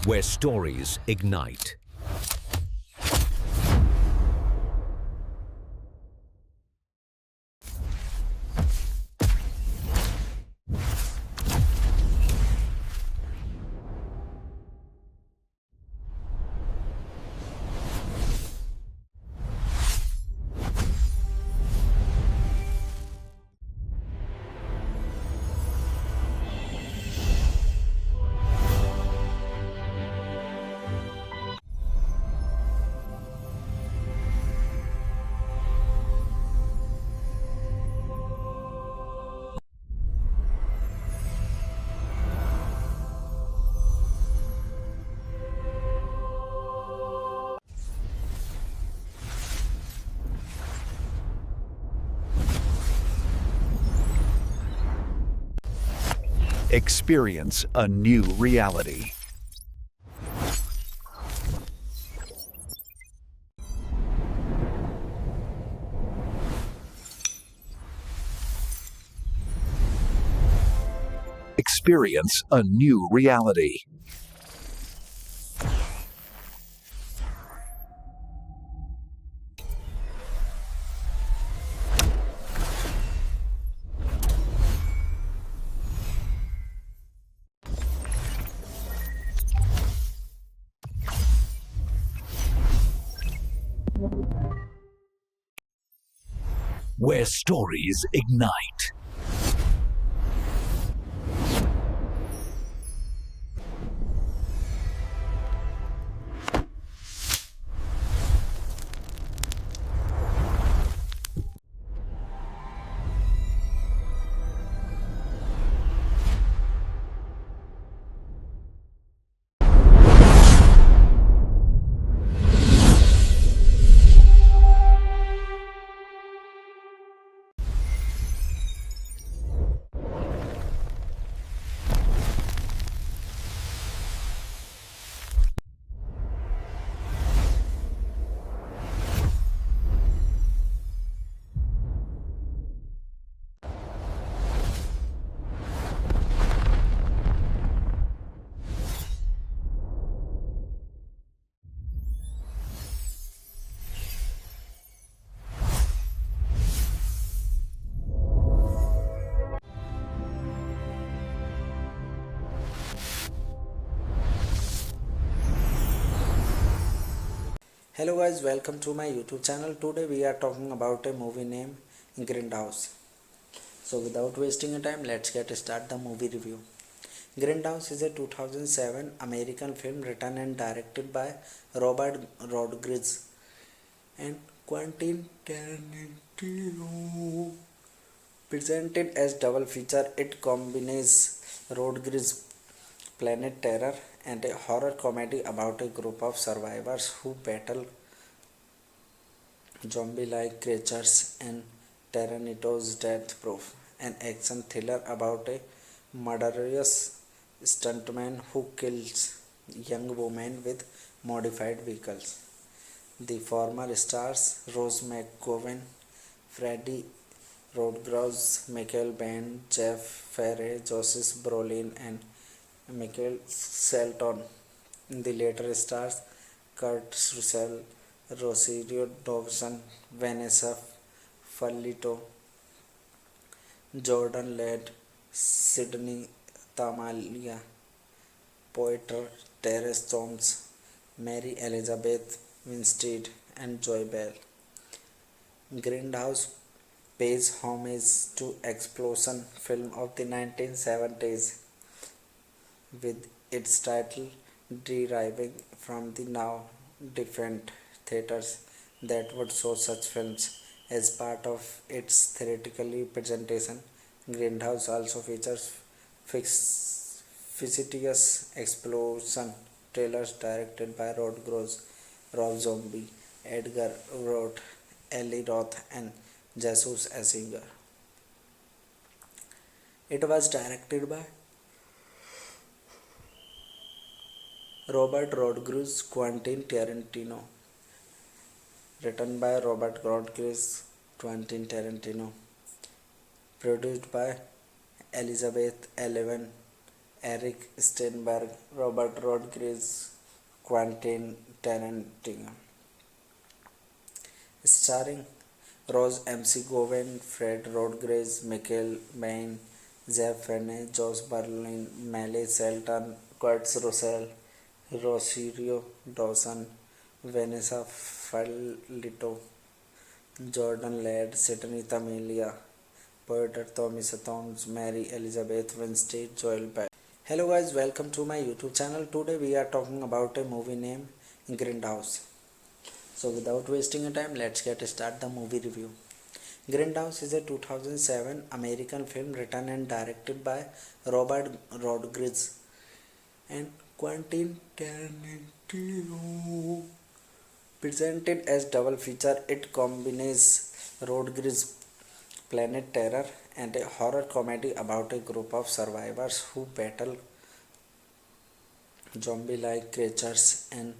where stories ignite. Experience a new reality. Experience a new reality. Where stories ignite. Hello guys, welcome to my YouTube channel. Today we are talking about a movie named Grindhouse. So without wasting a time, let's get start the movie review. Grindhouse is a 2007 American film written and directed by Robert Rodriguez and Quentin Tarantino. Presented as double feature, it combines Rodriguez Planet Terror and a horror comedy about a group of survivors who battle zombie-like creatures and Tarantino's Death Proof, an action thriller about a murderous stuntman who kills young women with modified vehicles. The former stars Rose McGowan, Freddie Rodgers, Michael Biehn, Jeff Ferry, Joseph Brolin, and Michael Shelton. The later stars Kurt Russell, Rosario Dawson, Vanessa Fallito, Jordan Ladd, Sydney Tamalia, Poeter Terence Thomas, Mary Elizabeth Winstead, and Joy Bell. Grindhouse pays homage to explosion film of the 1970s with its title deriving from the now defunct theaters that would show such films. As part of its theatrical presentation, Grindhouse also features fictitious explosion trailers directed by Rob Zombie, Edgar Wright, Eli Roth, and Jesus Asinger. It was directed by Robert Rodriguez, Quentin Tarantino, written by Robert Rodriguez, Quentin Tarantino, produced by Elizabeth Eric Steinberg, Robert Rodriguez, Quentin Tarantino. Starring Rose McGowan, Fred Rodriguez, Michael Biehn, Jeff Fenech, Josh Brolin, Miley Shelton, Kurt Russell, Rosario Dawson, Vanessa Falito, Jordan Ladd, Sidney Tamilia, Poeter Thomas Thoms, Mary Elizabeth Winstead, Joel Bell. Hello guys, welcome to my YouTube channel. Today we are talking about a movie named Grindhouse. So without wasting a time, let's get start the movie review. Grindhouse is a 2007 American film written and directed by Robert Rodriguez and Quentin Tarantino. Presented as double feature, it combines Rodriguez planet terror and a horror comedy about a group of survivors who battle zombie-like creatures and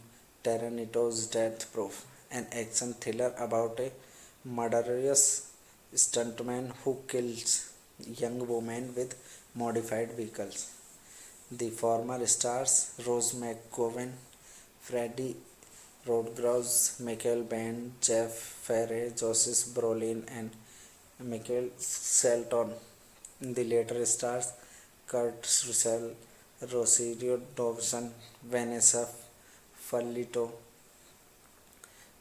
Tarantino's Death Proof, an action thriller about a murderous stuntman who kills young women with modified vehicles. The former stars Rose McGowan, Freddie Rodriguez, Michael Biehn, Jeff Fenech, Josh Brolin, and Michael Shelton. The later stars Kurt Russell, Rosario Dawson, Vanessa Falito,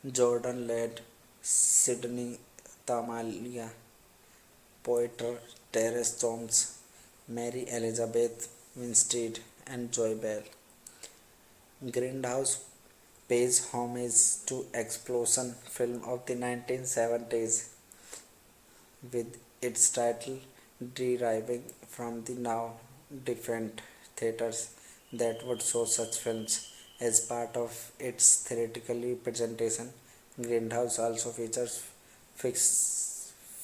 Jordan Ladd, Sidney Tamalia, Poeter Terence Thoms, Mary Elizabeth Winstead, and Joy Bell. Grindhouse pays homage to explosion film of the 1970s with its title deriving from the now defunct theaters that would show such films. As part of its theatrical presentation, Grindhouse also features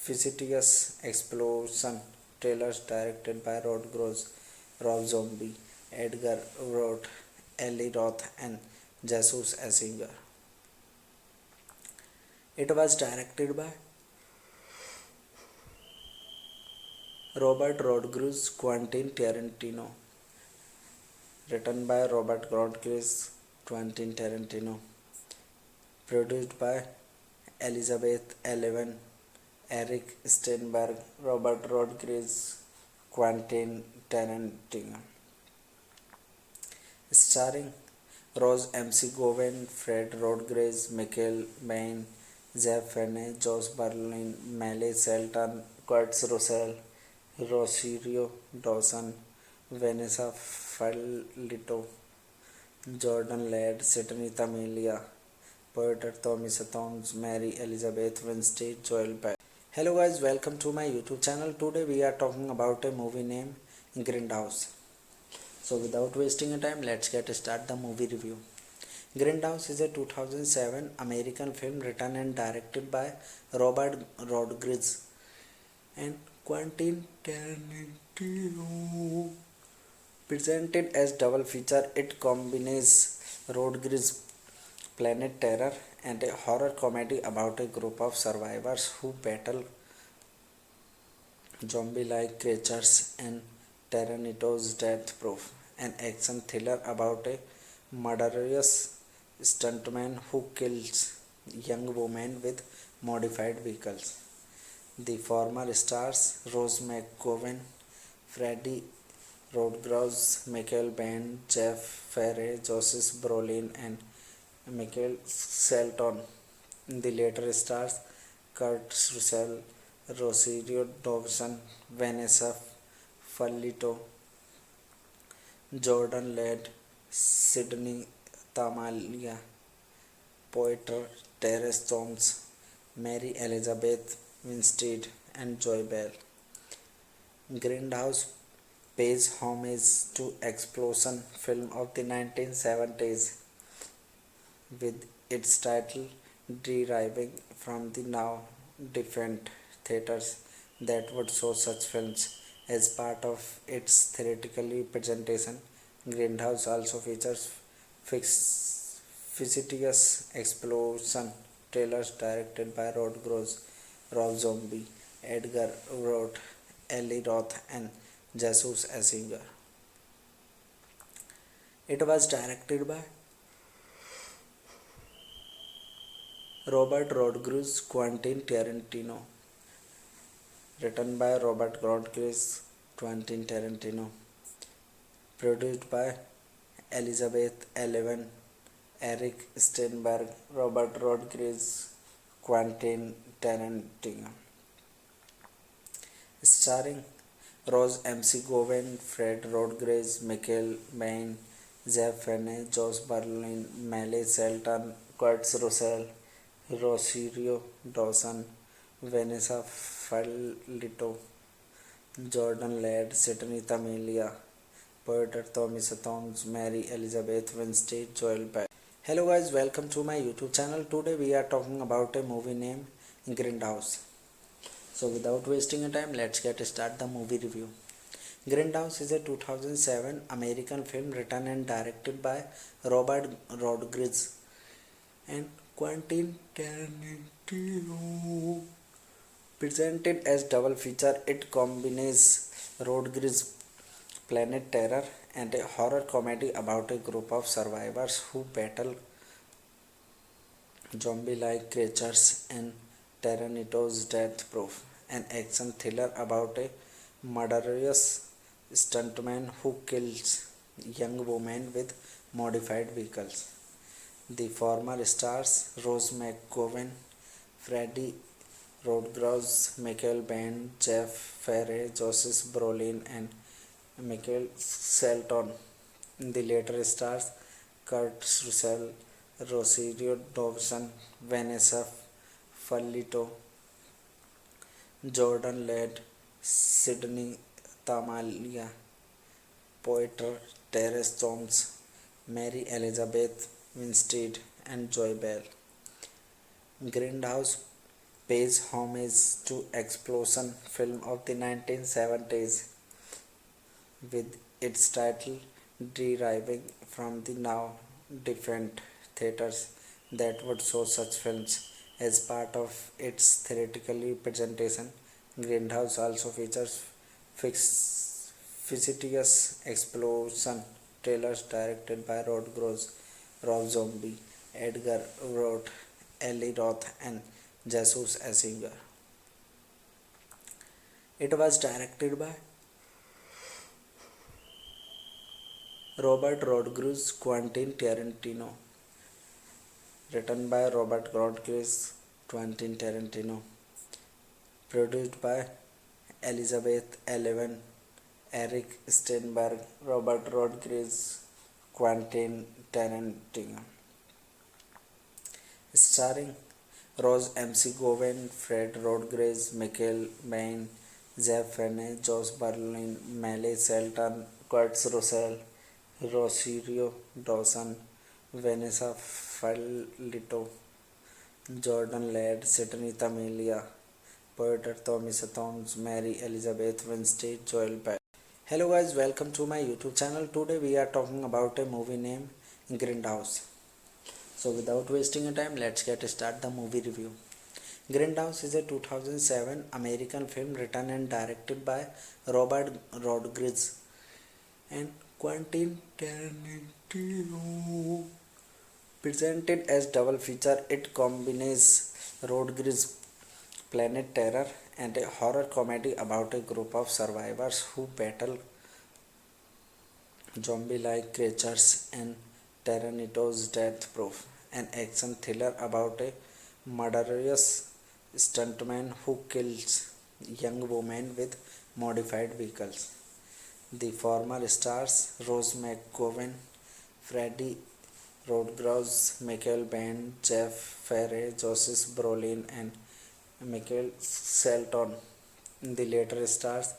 fictitious explosion trailers directed by Rob Zombie, Edgar Wright, Eli Roth, and Jesus Eichinger. It was directed by Robert Rodriguez, Quentin Tarantino. Written by Robert Rodriguez, Quentin Tarantino. Produced by Elizabeth Eleven, Eric Steinberg, Robert Rodriguez, Quentin Tarantino. Starring Rose McGowan, Fred Rodriguez, Michael Biehn, Jeff Fenech, Josh Brolin, Miley Shelton, Kurt Russell, Rosario Dawson, Vanessa Falito, Jordan Ladd, Sidney Tamilia, Poeter Thomas Thoms, Mary Elizabeth Winstead, Joel Bell. Hello guys, welcome to my YouTube channel. Today we are talking about a movie named Grindhouse. So without wasting a time, let's get start the movie review. Grindhouse is a 2007 American film written and directed by Robert Rodriguez and Quentin Tarantino. Presented as double feature, it combines Rodriguez planet terror and a horror comedy about a group of survivors who battle zombie-like creatures and Tarantino's Death Proof, an action thriller about a murderous stuntman who kills young women with modified vehicles. The former stars Rose McGowan, Freddie Rodriguez, Michael Biehn, Jeff Fenech, Josh Brolin, and Michael Shelton. The later stars Kurt Russell, Rosario Dawson, Vanessa Falito, Jordan Ladd, Sidney Tamalia, Poeter Terence Thoms, Mary Elizabeth Winstead, and Joy Bell. Grindhouse pays homage to explosion film of the 1970s with its title deriving from the now defunct theaters that would show such films. As part of its theatrical presentation, Grindhouse also features fictitious explosion trailers directed by Rob Zombie, Edgar Wright, Eli Roth, and Jesus Eichinger. It was directed by Robert Rodriguez, Quentin Tarantino. Written by Robert Rodriguez, Quentin Tarantino. Produced by Elizabeth Eleven, Eric Steinberg, Robert Rodriguez, Quentin Tarantino. Starring Rose McGowan, Fred Rodriguez, Michael Bain, Jeff Fenner, Josh Brolin, Miley Shelton, Kurt Russell, Rosario Dawson, Vanessa Falito, Jordan Ladd, Sidney Tamilia, Porter Thomas Thoms, Mary Elizabeth Winstead, Joel Peck. Hello guys, welcome to my YouTube channel. Today we are talking about a movie named Grindhouse. So without wasting your time, let's get start the movie review. Grindhouse is a 2007 American film written and directed by Robert Rodriguez and Quentin Tarantino. Presented as double feature, it combines Rodriguez Planet Terror and a horror comedy about a group of survivors who battle zombie-like creatures and Tarantino's Death Proof, an action thriller about a murderous stuntman who kills young women with modified vehicles. The former stars Rose McGowan, Freddie Rodriguez, Michael Bain, Jeff Fenner, Josh Brolin, and Michael Shelton. The later stars Kurt Russell, Rosario Dawson, Vanessa Falito, Jordan Ladd, Sidney Tamalia, Poeter Terence Thoms, Mary Elizabeth Winstead, and Joy Bell. Grindhouse pays homage to explosion film of the 1970s with its title deriving from the now defunct theaters that would show such films. As part of its theatrical presentation, Grindhouse also features fictitious explosion trailers directed by Rob Zombie, Edgar Wright, Eli Roth, and Jesus Asinger. It was directed by Robert Rodriguez, Quentin Tarantino. Written by Robert Rodriguez, Quentin Tarantino. Produced by Elizabeth Eleven, Eric Steinberg, Robert Rodriguez, Quentin Tarantino. Starring Rose McGowan, Fred Rodriguez, Michael Bain, Jeff Fenner, Josh Brolin, Miley Shelton, Kurt Russell, Rosario Dawson, Vanessa Falito, Jordan Ladd, Sidney Tamilia, Porter Thomas Thoms, Mary Elizabeth Winstead, Joel Peck. Hello guys, welcome to my YouTube channel. Today we are talking about a movie named Grindhouse. So without wasting your time, let's get start the movie review. Grindhouse is a 2007 American film written and directed by Robert Rodriguez and Quentin Tarantino. Presented as double feature, it combines Rodriguez Planet Terror and a horror comedy about a group of survivors who battle zombie-like creatures and Tarantino's Death Proof, an action thriller about a murderous stuntman who kills young women with modified vehicles. The former stars Rose McGowan, Freddie Rodriguez, Michael Bain, Jeff Fenner, Josh Brolin, and Michael Shelton. The later stars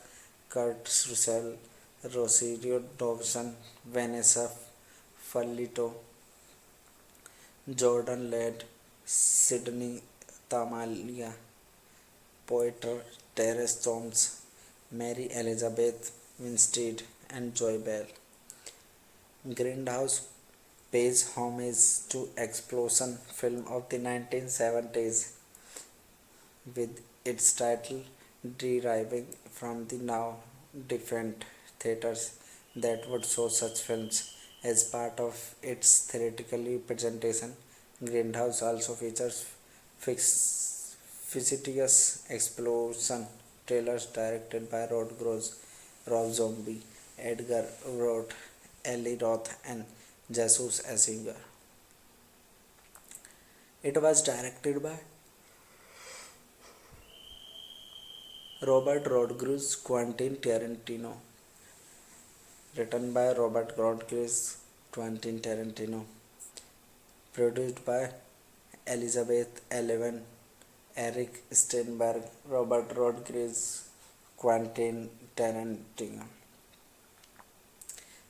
Kurt Russell, Rosario Dawson, Vanessa Falito, Jordan Ladd, Sidney Tamalia, Poeter Terence Thoms, Mary Elizabeth Winstead, and Joy Bell. Grindhouse pays homage to explosion film of the 1970s with its title deriving from the now defunct theaters that would show such films. As part of its theatrical presentation, Grindhouse also features fictitious explosion trailers directed by Rob Zombie, Edgar Wright, Eli Roth, and Jesus Asinger. It was directed by Robert Rodriguez, Quentin Tarantino, written by Robert Rodriguez, Quentin Tarantino, produced by Elizabeth Eleven, Eric Steinberg, Robert Rodriguez, Quentin Tarantino,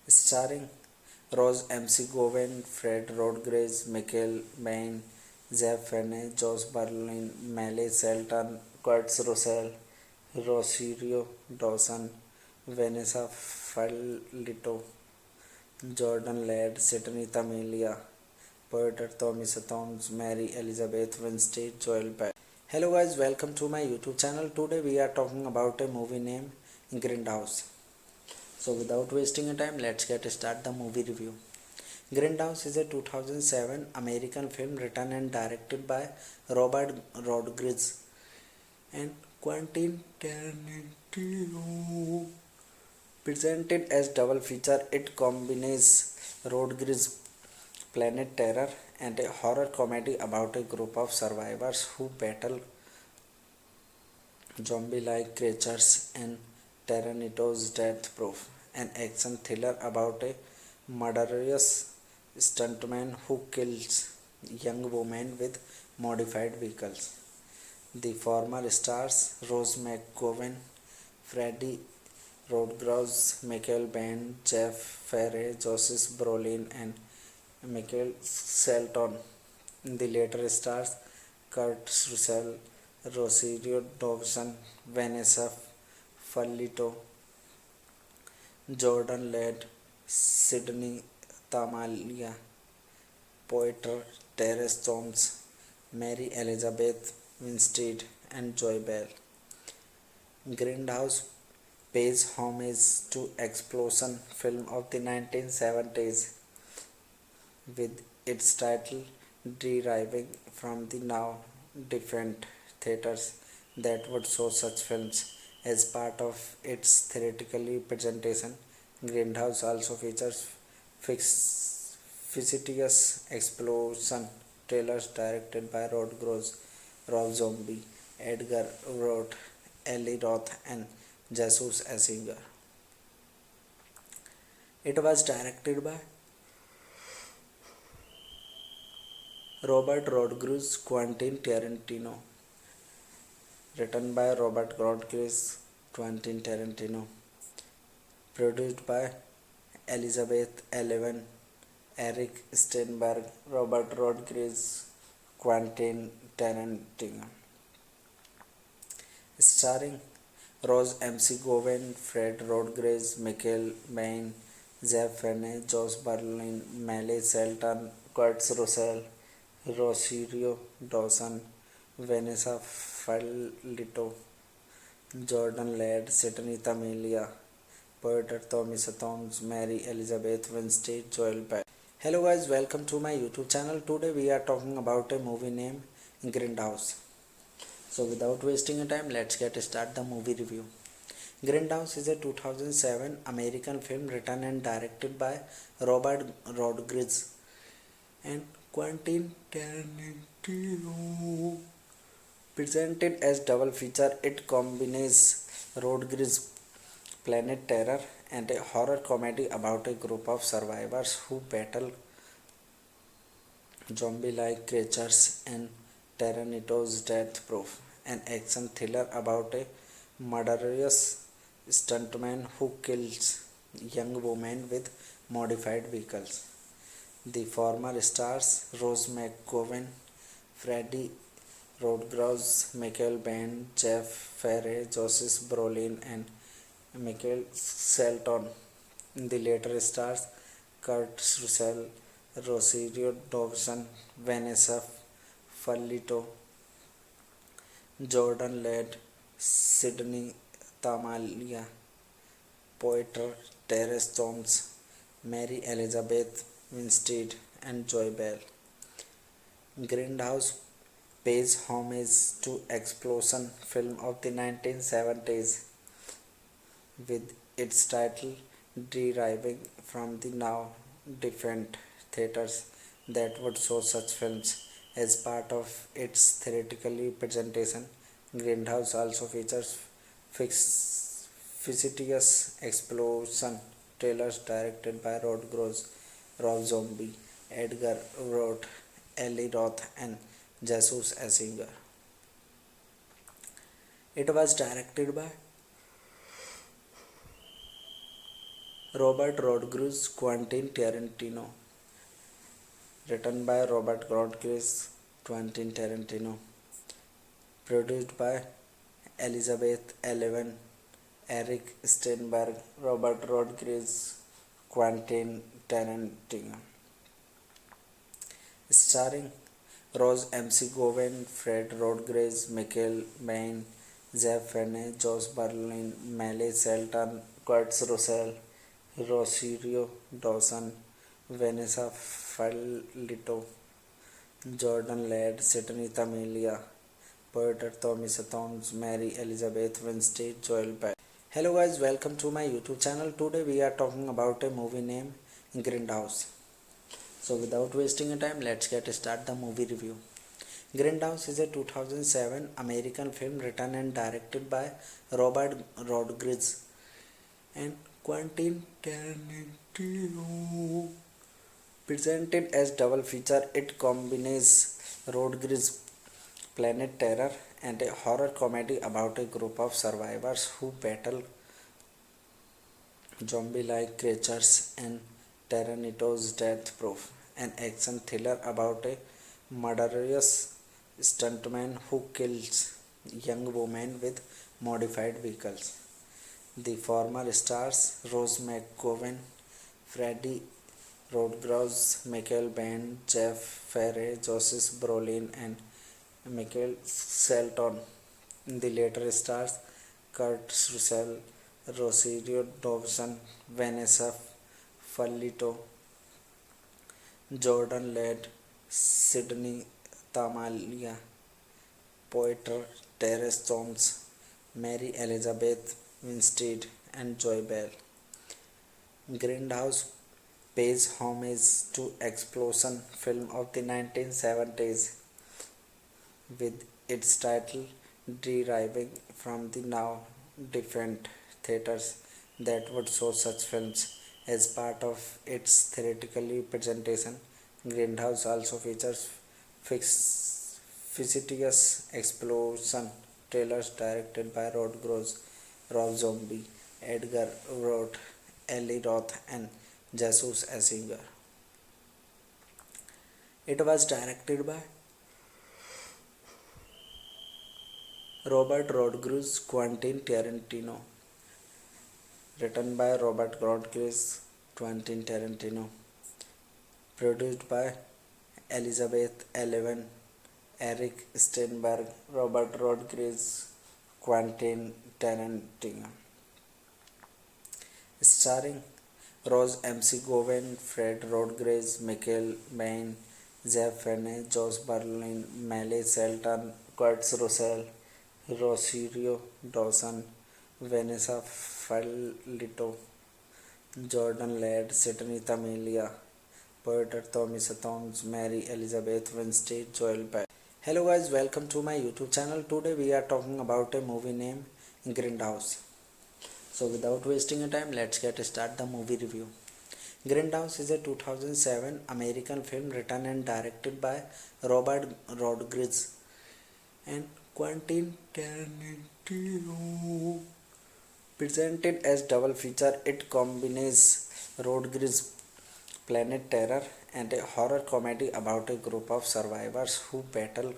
starring Rose McGowan, Fred Rodriguez, Michael Bain, Jeff Fenner, Josh Brolin, Miley Shelton, Kurt Russell, Rosario Dawson, Vanessa Falito, Jordan Ladd, Sidney Tamilia, Poeter Thomas Thoms, Mary Elizabeth Winstead, Joel Beck. Hello guys, welcome to my YouTube channel. Today we are talking about a movie named Grindhouse. So without wasting a time, let's get start the movie review. Grindhouse is a 2007 American film written and directed by Robert Rodriguez and Quentin Tarantino. Presented as double feature, it combines Rodriguez Planet Terror and a horror comedy about a group of survivors who battle zombie-like creatures and Tarantino's Death Proof, an action thriller about a murderous stuntman who kills young women with modified vehicles. The former stars Rose McGowan, Freddie Rodriguez, Michael Bain, Jeff Ferry, Joseph Brolin, and Michael Shelton. The later stars Kurt Russell, Rosario Dawson, Vanessa Falito, Jordan Ladd, Sidney Tamalia, Poeter Terence Thomas, Mary Elizabeth Winstead, and Joy Bell. Grindhouse pays homage to explosion film of the 1970s with its title deriving from the now defunct theaters that would show such films. As part of its theatrical presentation, Grindhouse also features fictitious explosion trailers directed by Rob Zombie, Edgar Wright, Eli Roth, and Jesus Asinger. It was directed by Robert Rodriguez, Quentin Tarantino, written by Robert Rodriguez, Quentin Tarantino, produced by Elizabeth Eleven, Eric Steinberg, Robert Rodriguez, Quentin Tarantino, starring Rose McGowan, Fred Rodriguez, Michael Bain, Jeff Fenner, Josh Brolin, Miley Shelton, Kurt Russell, Rosario Dawson, Vanessa Falito, Jordan Ladd, Sidney Tamilia, Poeter Thomas Thoms, Mary Elizabeth Winstead, Joel Beck. Hello guys, welcome to my YouTube channel. Today we are talking about a movie named Grindhouse. So without wasting a time, let's get start the movie review. Grindhouse is a 2007 American film written and directed by Robert Rodriguez and Quentin Tarantino. Presented as double feature, it combines Rodriguez Planet Terror and a horror comedy about a group of survivors who battle zombie-like creatures and Tarantino's Death Proof, an action thriller about a murderous stuntman who kills young women with modified vehicles. The former stars Rose McGowan, Freddie Rodriguez, Michael Bain, Jeff Ferry, Joseph Brolin, and Michael Shelton. The later stars Kurt Russell, Rosario Dawson, Vanessa Falito, Jordan Ladd, Sidney Tamalia, Poeter Terence Thomas, Mary Elizabeth Winstead, and Joy Bell. Grindhouse pays homage to explosion film of the 1970s with its title deriving from the now defunct theaters that would show such films. As part of its theatrical presentation, Grindhouse also features fictitious explosion trailers directed by Rob Zombie, Edgar Wright, Eli Roth, and Jesus Asinger. It was directed by Robert Rodriguez, Quentin Tarantino, written by Robert Rodriguez, Quentin Tarantino, produced by Elizabeth Eleven, Eric Steinberg, Robert Rodriguez, Quentin Tarantino, starring Rose McGowan, Fred Rodriguez, Michael Bain, Jeff Fenner, Josh Brolin, Miley Shelton, Kurt Russell, Rosario Dawson, Vanessa Falito, Jordan Ladd, Sidney Tamilia, Porter Thomas Thoms, Mary Elizabeth Winstead, Joel Bell. Hello guys, welcome to my YouTube channel. Today we are talking about a movie named Grindhouse. So without wasting time, let's get start the movie review. Grindhouse is a 2007 American film written and directed by Robert Rodriguez and Quentin Tarantino. Presented as double feature, it combines Rodriguez planet terror and a horror comedy about a group of survivors who battle zombie-like creatures and Tarantino's Death Proof, an action thriller about a murderous stuntman who kills young women with modified vehicles. The former stars Rose McGowan, Freddie Rodriguez, Michael Bain, Jeff Ferry, Joseph Brolin, and Michael Shelton. The later stars Kurt Russell, Rosario Dawson, Vanessa Falito, Jordan Ladd, Sidney Tamalia, Poeter Terence Thoms, Mary Elizabeth Winstead, and Joy Bell. Grindhouse pays homage to explosion film of the 1970s with its title deriving from the now defunct theaters that would show such films. As part of its theatrical presentation, Grindhouse also features fictitious explosion trailers directed by Rob Zombie, Edgar Wright, Eli Roth, and Jesus Asinger. It was directed by Robert Rodriguez, Quentin Tarantino, written by Robert Rodriguez, Quentin Tarantino, produced by Elizabeth Eleven, Eric Steinberg, Robert Rodriguez, Quentin Tarantino, starring Rose McGowan, Fred Rodriguez, Michael Bain, Jeff Fenner, Josh Brolin, Miley Shelton, Kurt Russell, Rosario Dawson, Vanessa Falito, Jordan Ladd, Sidney Tamilia, Porter Thomas Thoms, Mary Elizabeth Winstead, Joel Bell. Hello guys, welcome to my YouTube channel. Today we are talking about a movie named Grindhouse. So without wasting time, let's get start the movie review. Grindhouse is a 2007 American film written and directed by Robert Rodriguez and Quentin Tarantino. Presented as double feature, it combines Rodriguez planet terror and a horror comedy about a group of survivors who battle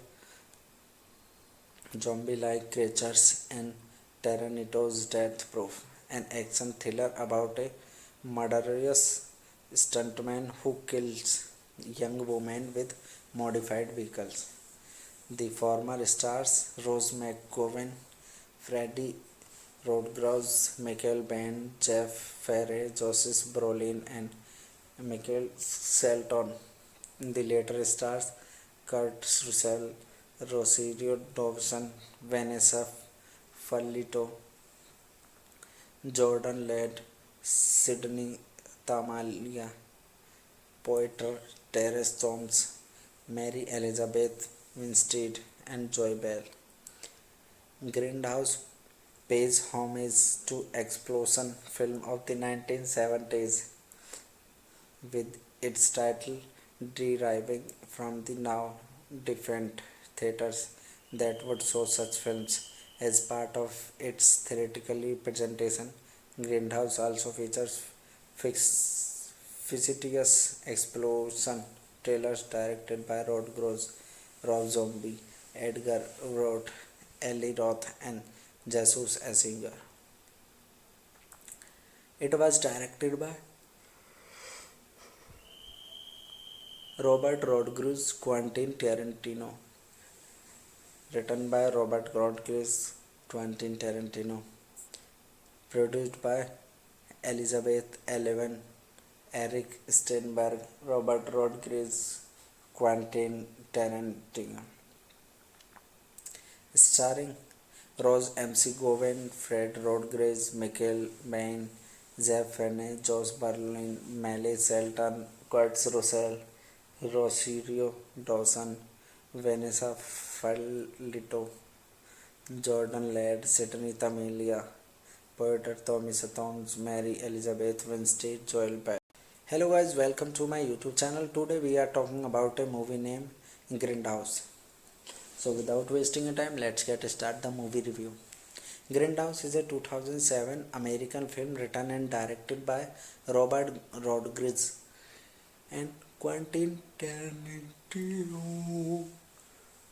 zombie-like creatures and Tarantino's Death Proof, an action thriller about a murderous stuntman who kills young women with modified vehicles. The former stars Rose McGowan, Freddie Rodriguez, Michael Bain, Jeff Ferry, Joseph Brolin, and Michael Shelton. The later stars Kurt Russell, Rosario Dawson, Vanessa Fallito, Jordan Ladd, Sydney Tamalia, Poiter, Terence Thomas, Mary Elizabeth Winstead, and Joy Bell. Grindhouse pays homage to explosion film of the 1970s with its title deriving from the now defunct theaters that would show such films. As part of its theatrical presentation, Grindhouse also features fictitious explosion trailers directed by Rob Zombie, Edgar Wright, Eli Roth, and Jesus Eichinger. It was directed by Robert Rodriguez, Quentin Tarantino, written by Robert Rodriguez, Quentin Tarantino, produced by Elizabeth Eleven, Eric Steinberg, Robert Rodriguez, Quentin Tarantino, starring Rose McGowan, Fred Rodriguez, Michael Biehn, Jeff Fenner, Josh Brolin, Miley Shelton, Kurt Russell, Rosario Dawson, Vanessa Fallito, Jordan Ladd, Sydney Tamalia, Poeter Thomas, Mary Elizabeth Winstead, Joel Bell. Hello guys, welcome to my YouTube channel. Today we are talking about a movie named Grindhouse. So without wasting a time, let's get start the movie review. Grindhouse is a 2007 American film written and directed by Robert Rodriguez and Quentin Tarantino.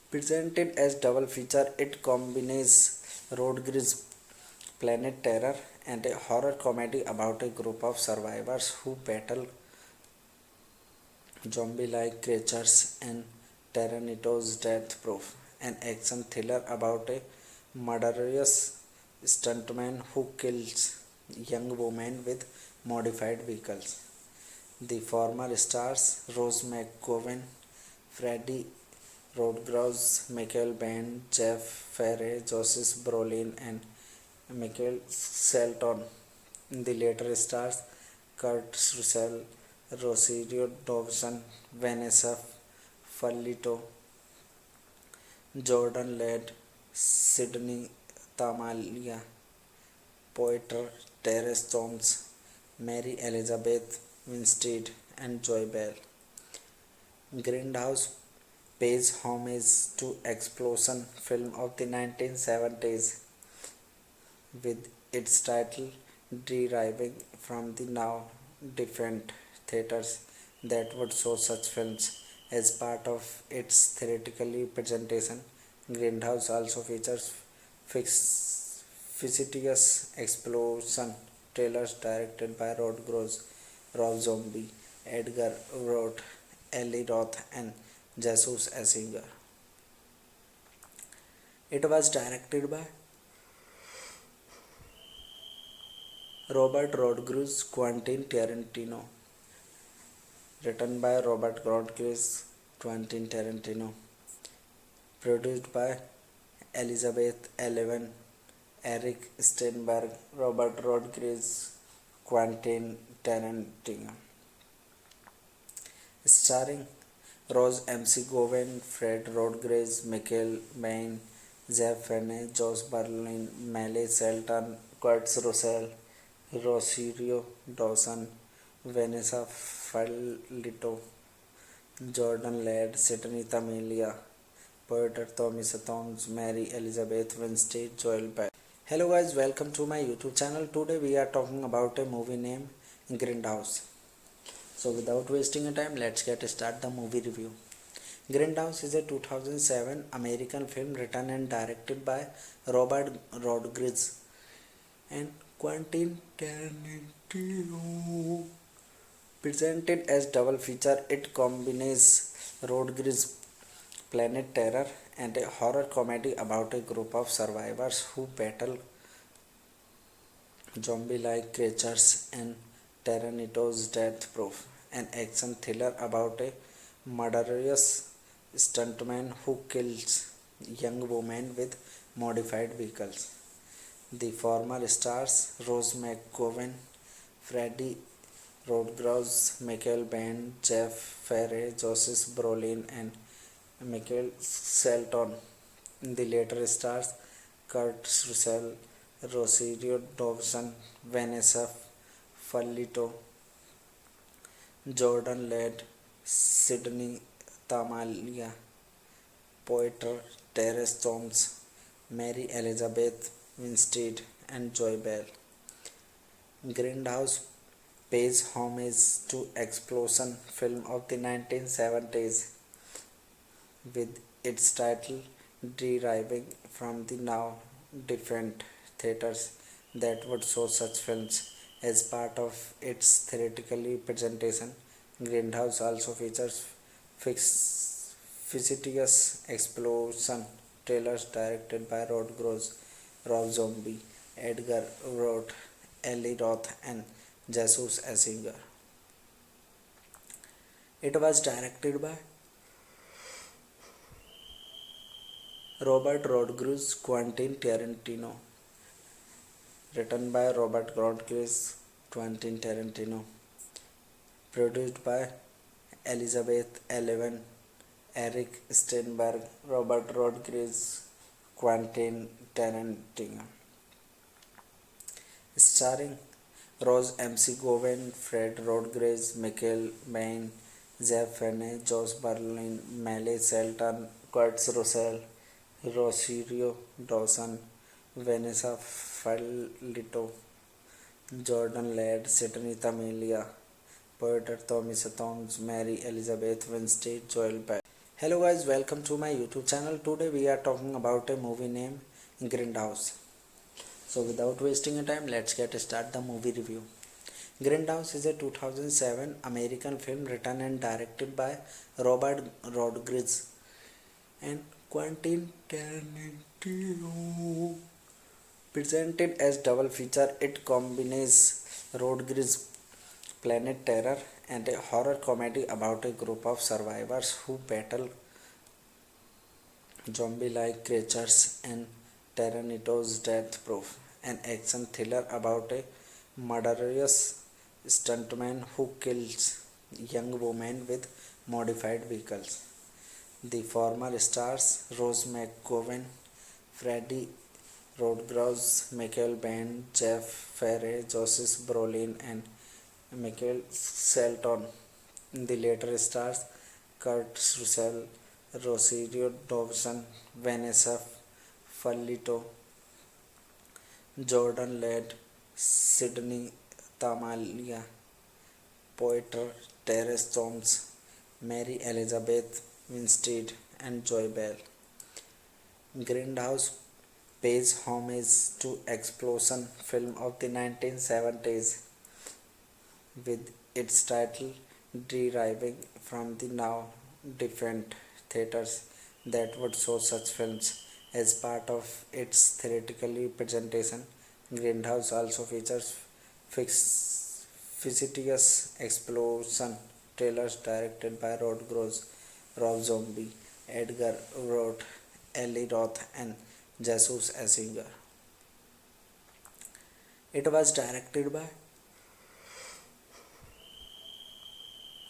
Presented as double feature, it combines Rodriguez Planet Terror and a horror comedy about a group of survivors who battle zombie-like creatures and Tarantino's Death Proof, an action thriller about a murderous stuntman who kills young women with modified vehicles. The former stars Rose McGowan, Freddie Rodriguez, Michael Biehn, Jeff Fenner, Josh Brolin, and Michael Shelton. The later stars Kurt Russell, Rosario Dawson, Vanessa Fallito, Jordan Ladd, Sydney Tamalia, Poiter, Terence Thomas, Mary Elizabeth Winstead, and Joy Bell. Grindhouse pays homage to explosion film of the 1970s with its title deriving from the now defunct theaters that would show such films. As part of its theatrical presentation, Grindhouse also features fictitious explosion trailers directed by Rob Zombie, Edgar Wright, Eli Roth, and Jesus Eichinger. It was directed by Robert Rodriguez, Quentin Tarantino, written by Robert Rodriguez, Quentin Tarantino, produced by Elizabeth Eleven, Eric Steinberg, Robert Rodriguez, Quentin Tarantino, starring Rose McGowan, Fred Rodriguez, Michael Biehn, Jeff Fenner, Josh Brolin, Miley Shelton, Kurt Russell, Rosario Dawson, Vanessa Fallito, Jordan Ladd, Sydney Tamalia, Poeter Thomas, Mary Elizabeth Winstead, Joel Bell. Hello guys, welcome to my YouTube channel. Today we are talking about a movie named Grindhouse. So without wasting a time, let's get start the movie review. Grindhouse is a 2007 American film written and directed by Robert Rodriguez and Quentin Tarantino. Presented as double feature, it combines Rodriguez Planet Terror and a horror comedy about a group of survivors who battle zombie-like creatures and Tarantino's Death Proof, an action thriller about a murderous stuntman who kills young women with modified vehicles. The former stars Rose McGowan, Freddie Rodgers, Michael Biehn, Jeff Ferry, Joseph Brolin, and Michael Shelton. The later stars Kurt Russell, Rosario Dawson, Vanessa Fallito, Jordan Ladd, Sydney Tamalia, Poiter, Terence Thomas, Mary Elizabeth Winstead, and Joy Bell. Grindhouse pays homage to explosion film of the 1970s with its title deriving from the now defunct theaters that would show such films. As part of its theatrical presentation, Grindhouse also features fictitious explosion trailers directed by Rob Zombie, Edgar Wright, Eli Roth, and Jesus Asinger. It was directed by Robert Rodriguez, Quentin Tarantino, written by Robert Rodriguez, Quentin Tarantino, produced by Elizabeth Eleven, Eric Steinberg, Robert Rodriguez, Quentin Tarantino, starring Rose McGowan, Fred Rodriguez, Michael Biehn, Jeff Fenney, Josh Brolin, Miley Shelton, Kurt Russell, Rosario Dawson, Vanessa Fallito, Jordan Ladd, Sydney Tamalia, Poeter Thomas Thoms, Mary Elizabeth Winstead, Joel Bell. Hello guys, welcome to my YouTube channel. Today we are talking about a movie named Grindhouse. So without wasting a time, let's get start the movie review. Grindhouse is a 2007 American film written and directed by Robert Rodriguez and Quentin Tarantino. Presented as double feature, it combines Rodriguez Planet Terror and a horror comedy about a group of survivors who battle zombie-like creatures and Tarantino's Death Proof, an action thriller about a murderous stuntman who kills young women with modified vehicles. The former stars Rose McGowan, Freddie Rodgers, Michael Biehn, Jeff Ferry, Joseph Brolin, and Michael Shelton. The later stars Kurt Russell, Rosario Dawson, Vanessa Fallito, Jordan Ladd, Sydney Tamalia, Poeter Terence Thomas, Mary Elizabeth Winstead, and Joy Bell. Grindhouse pays homage to explosion film of the 1970s with its title deriving from the now defunct theaters that would show such films. As part of its theatrical presentation, Grindhouse also features fictitious explosion trailers directed by Rob Zombie, Edgar Wright, Eli Roth, and Jesus Asinger. It was directed by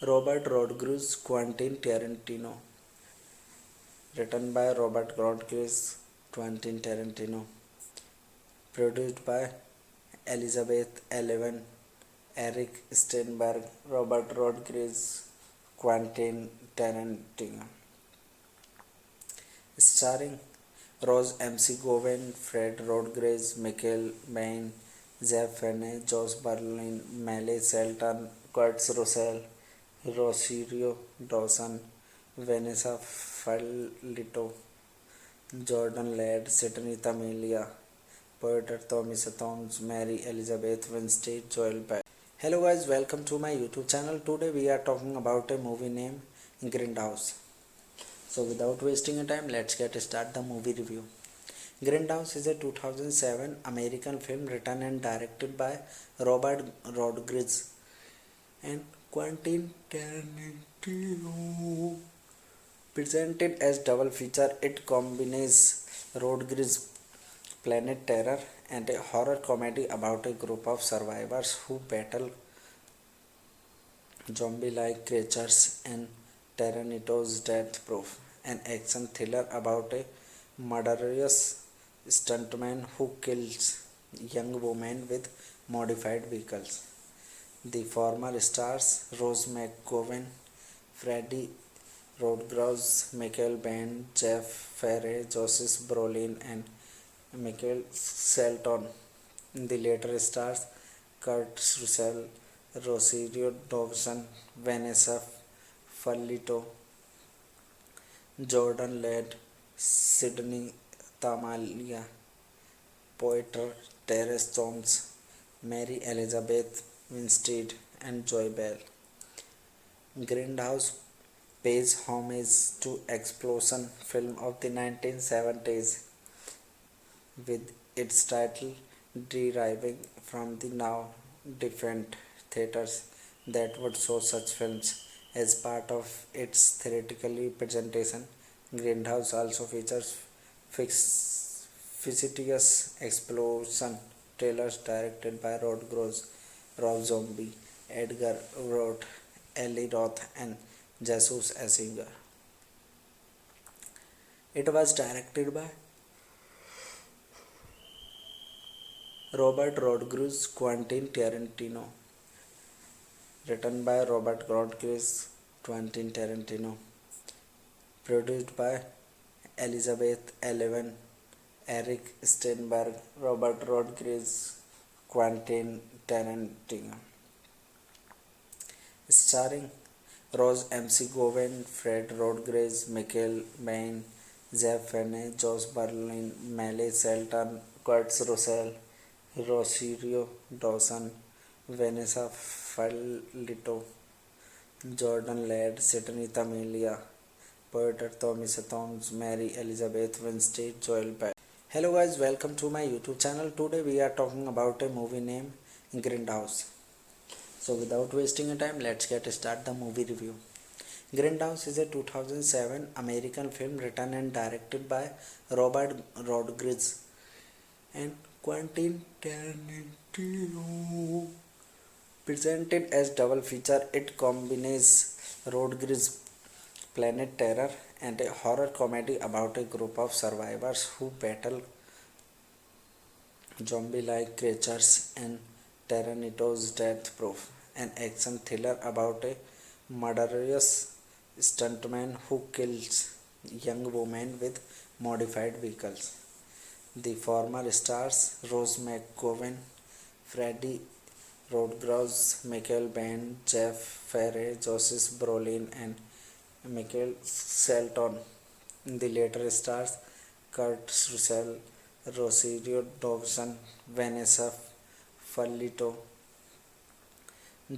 Robert Rodriguez, Quentin Tarantino, written by Robert Rodriguez, Quentin Tarantino, produced by Elizabeth Eleven, Eric Steinberg, Robert Rodriguez, Quentin Tarantino, starring Rose McGowan, Fred Rodriguez, Michael Biehn, Jeff Fenney, Josh Brolin, Miley Shelton, Kurt Russell, Rosario Dawson, Vanessa Fallito, Jordan Ladd, Sydney Tamalia, Poeter Thomas Thoms, Mary Elizabeth Winstead, Joel Bell. Hello guys, welcome to my YouTube channel. Today we are talking about a movie named Grindhouse. So without wasting a time, let's get start the movie review. Grindhouse is a 2007 American film written and directed by Robert Rodriguez and Quentin Tarantino. Presented as double feature, it combines road grizz, planet terror, and a horror comedy about a group of survivors who battle zombie-like creatures and Tarantino's Death Proof, an action thriller about a murderous stuntman who kills young women with modified vehicles. The former stars Rose McGowan, Freddie Rodgers, Michael Biehn, Jeff Ferry, Joseph Brolin, and Michael Shelton. The later stars Kurt Russell, Rosario Dawson, Vanessa Fallito, Jordan Ladd, Sydney Tamalia, Poiter, Terence Jones, Mary Elizabeth Winstead, and Joy Bell. Grindhouse pays homage to explosion film of the 1970s with its title deriving from the now defunct theaters that would show such films. As part of its theatrical presentation, Grindhouse also features fictitious explosion trailers directed by Rob Zombie, Edgar Wright, Eli Roth, and Jesus Asinger. It was directed by Robert Rodriguez, Quentin Tarantino, written by Robert Rodriguez, Quentin Tarantino, produced by Elizabeth Eleven, Eric Steinberg, Robert Rodriguez, Quentin Tarantino, starring Rose McGowan, Fred Rodriguez, Michael Biehn, Jeff Fenney, Josh Brolin, Miley Shelton, Kurt Russell, Rosario Dawson, Vanessa Fallito, Jordan Ladd, Sydney Tamilia, Poeter Thomas Thoms, Mary Elizabeth Winstead, Joel Bell. Hello guys, welcome to my YouTube channel. Today we are talking about a movie named Grindhouse. So without wasting a time, let's get start the movie review. Grindhouse is a 2007 American film written and directed by Robert Rodriguez and Quentin Tarantino. Presented as double feature, it combines road grizz, planet terror, and a horror comedy about a group of survivors who battle zombie-like creatures and Tarantino's Death Proof, an action thriller about a murderous stuntman who kills young women with modified vehicles. The former stars Rose McGowan, Freddie Rodgers, Michael Biehn, Jeff Ferry, Joseph Brolin, and Michael Shelton. The later stars Kurt Russell, Rosario Dawson, Vanessa Fallito,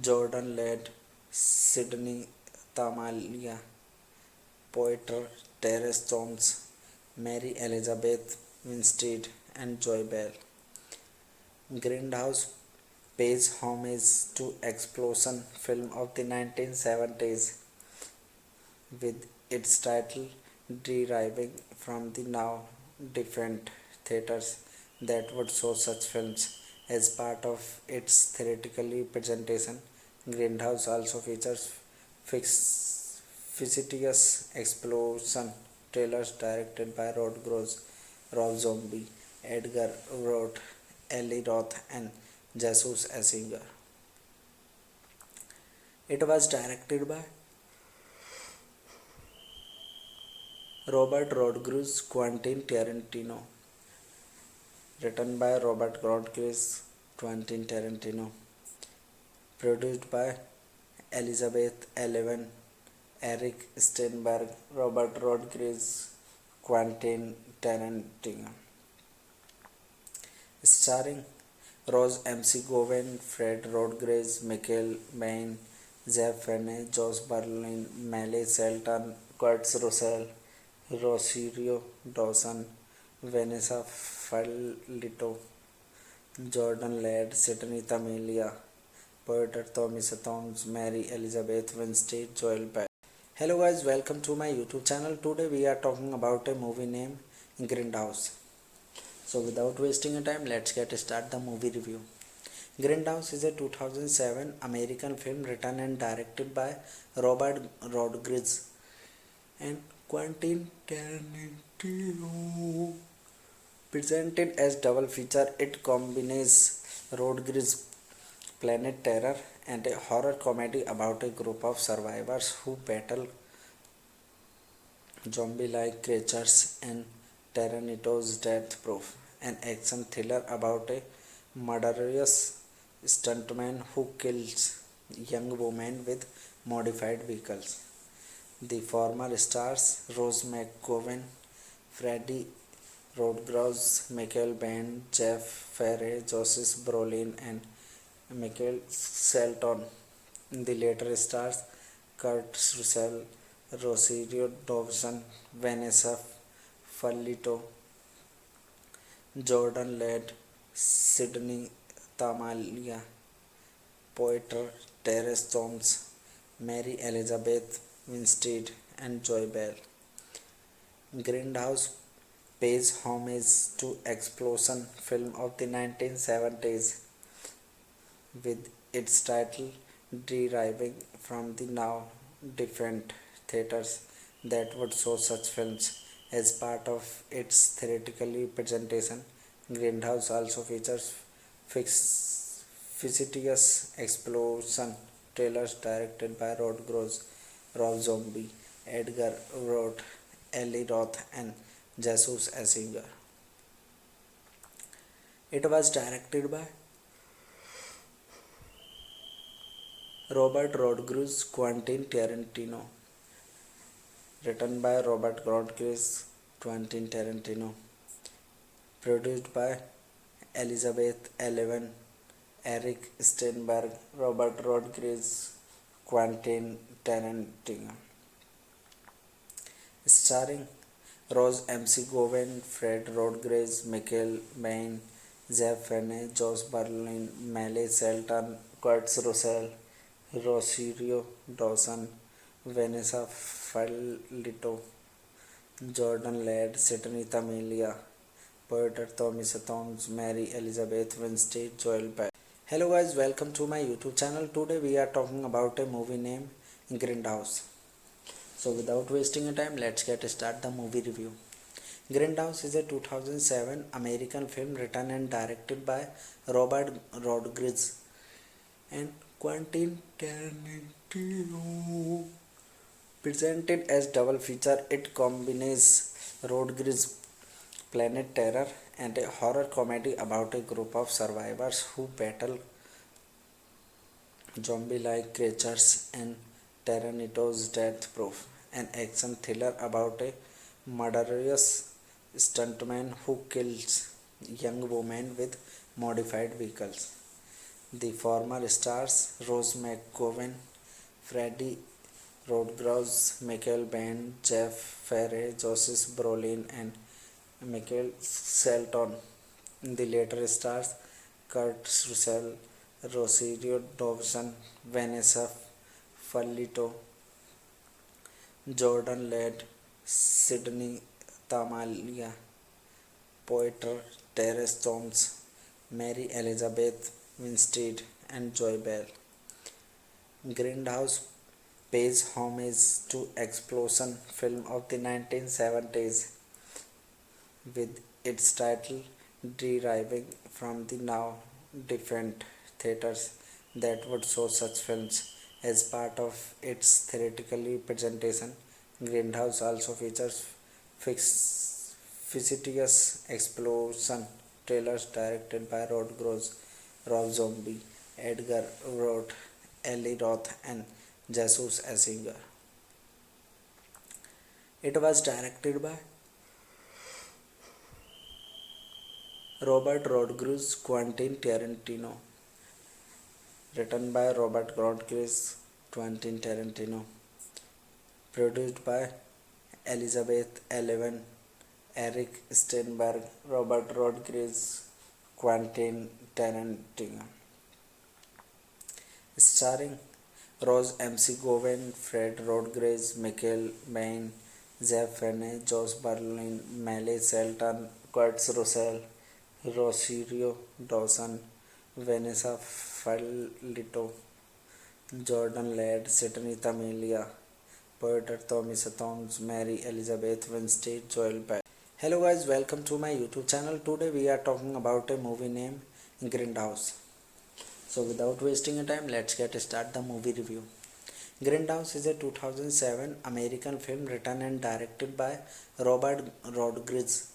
Jordan Ladd, Sydney Tamalia, Poeter Terence Jones, Mary Elizabeth Winstead, and Joy Bell. Grindhouse pays homage to explosion film of the 1970s with its title deriving from the now defunct theaters that would show such films. As part of its theatrical presentation, Grindhouse also features fictitious explosion trailers directed by Rob Zombie, Edgar Wright, Eli Roth, and Jesus Asinger. It was directed by Robert Rodriguez, Quentin Tarantino, written by Robert Rodriguez, Quentin Tarantino, produced by Elizabeth Eleven, Eric Steinberg, Robert Rodriguez, Quentin Tarantino, starring Rose McGowan, Fred Rodriguez, Michael Biehn, Jeff Fenney, Josh Brolin, Miley Shelton, Kurt Russell, Rosario Dawson, Vanessa Fallito, Jordan Ladd, Sydney Tamilia, Porter, Thomas Thoms, Mary Elizabeth Winstead, Joel Bell. Hello guys, welcome to my YouTube channel. Today we are talking about a movie named Grindhouse. So without wasting a time, let's get start the movie review. Grindhouse is a 2007 American film written and directed by Robert Rodriguez and Quentin Tarantino. Presented as double feature, it combines Rodriguez Planet Terror and a horror comedy about a group of survivors who battle zombie-like creatures and Tarantino's Death Proof, an action thriller about a murderous stuntman who kills young women with modified vehicles. The former stars Rose McGowan, Freddie Rodgers, Michael Biehn, Jeff Ferry, Joseph Brolin, and Michael Shelton. The later stars Kurt Russell, Rosario Dawson, Vanessa Fallito, Jordan Ladd, Sydney Tamalia, Poiter, Terence Thomas, Mary Elizabeth Winstead, and Joy Bell. Grindhouse pays homage to explosion film of the 1970s with its title deriving from the now defunct theaters that would show such films. As part of its theatrical presentation, Grindhouse also features fictitious explosion trailers directed by Rob Zombie, Edgar Wright, Eli Roth, and Jesus Eichinger. It was directed by Robert Rodriguez, Quentin Tarantino. Written by Robert Rodriguez, Quentin Tarantino. Produced by Elizabeth Eleven, Eric Steinberg, Robert Rodriguez, Quentin Tarantino. Starring Rose McGowan, Fred Rodriguez, Michael Biehn, Jeff Fenney, Josh Brolin, Miley Shelton, Kurt Russell, Rosario Dawson, Vanessa Fallito, Jordan Ladd, Sydney Tamalia, Porter, Thomas Thoms, Mary Elizabeth Winstead, Joel Bell. Hello guys, welcome to my YouTube channel. Today we are talking about a movie named Grindhouse. So without wasting a time, let's get start the movie review. Grindhouse is a 2007 American film written and directed by Robert Rodriguez and Quentin Tarantino. Presented as double feature, it combines Rodriguez Planet Terror and a horror comedy about a group of survivors who battle zombie-like creatures and Tarantino's Death Proof, an action thriller about a murderous stuntman who kills young women with modified vehicles. The former stars Rose McGowan, Freddie Rodgers, Michael Biehn, Jeff Ferry, Joseph Brolin, and Michael Shelton. The later stars Kurt Russell, Rosario Dawson, Vanessa Fallito, Jordan Ladd, Sydney Tamalia, Poiter, Terence Thomas, Mary Elizabeth Winstead, and Joy Bell. Grindhouse pays homage to explosion film of the 1970s with its title deriving from the now defunct theaters that would show such films. As part of its theatrical presentation, Grindhouse also features fictitious explosion trailers directed by Rob Zombie, Edgar Wright, Eli Roth, and Jesus Eichinger. It was directed by Robert Rodriguez, Quentin Tarantino. Written by Robert Rodriguez, Quentin Tarantino. Produced by Elizabeth Eleven, Eric Steinberg, Robert Rodriguez, Quentin Tarantino. starring Rose MC Gowen, Fred Rodriguez, Michael Bain, Jeff Fenner, Josh Brolin, Miley Shelton, Kurt Russell, Rosario Dawson, Vanessa Falito, Jordan Ladd, Sydney Tamilia, Porter Thomas Thoms, Mary Elizabeth Winstead, Joel Bell. Hello guys, welcome to my YouTube channel. Today we are talking about a movie named Grindhouse. So without wasting a time, let's get start the movie review. Grindhouse is a 2007 American film written and directed by Robert Rodriguez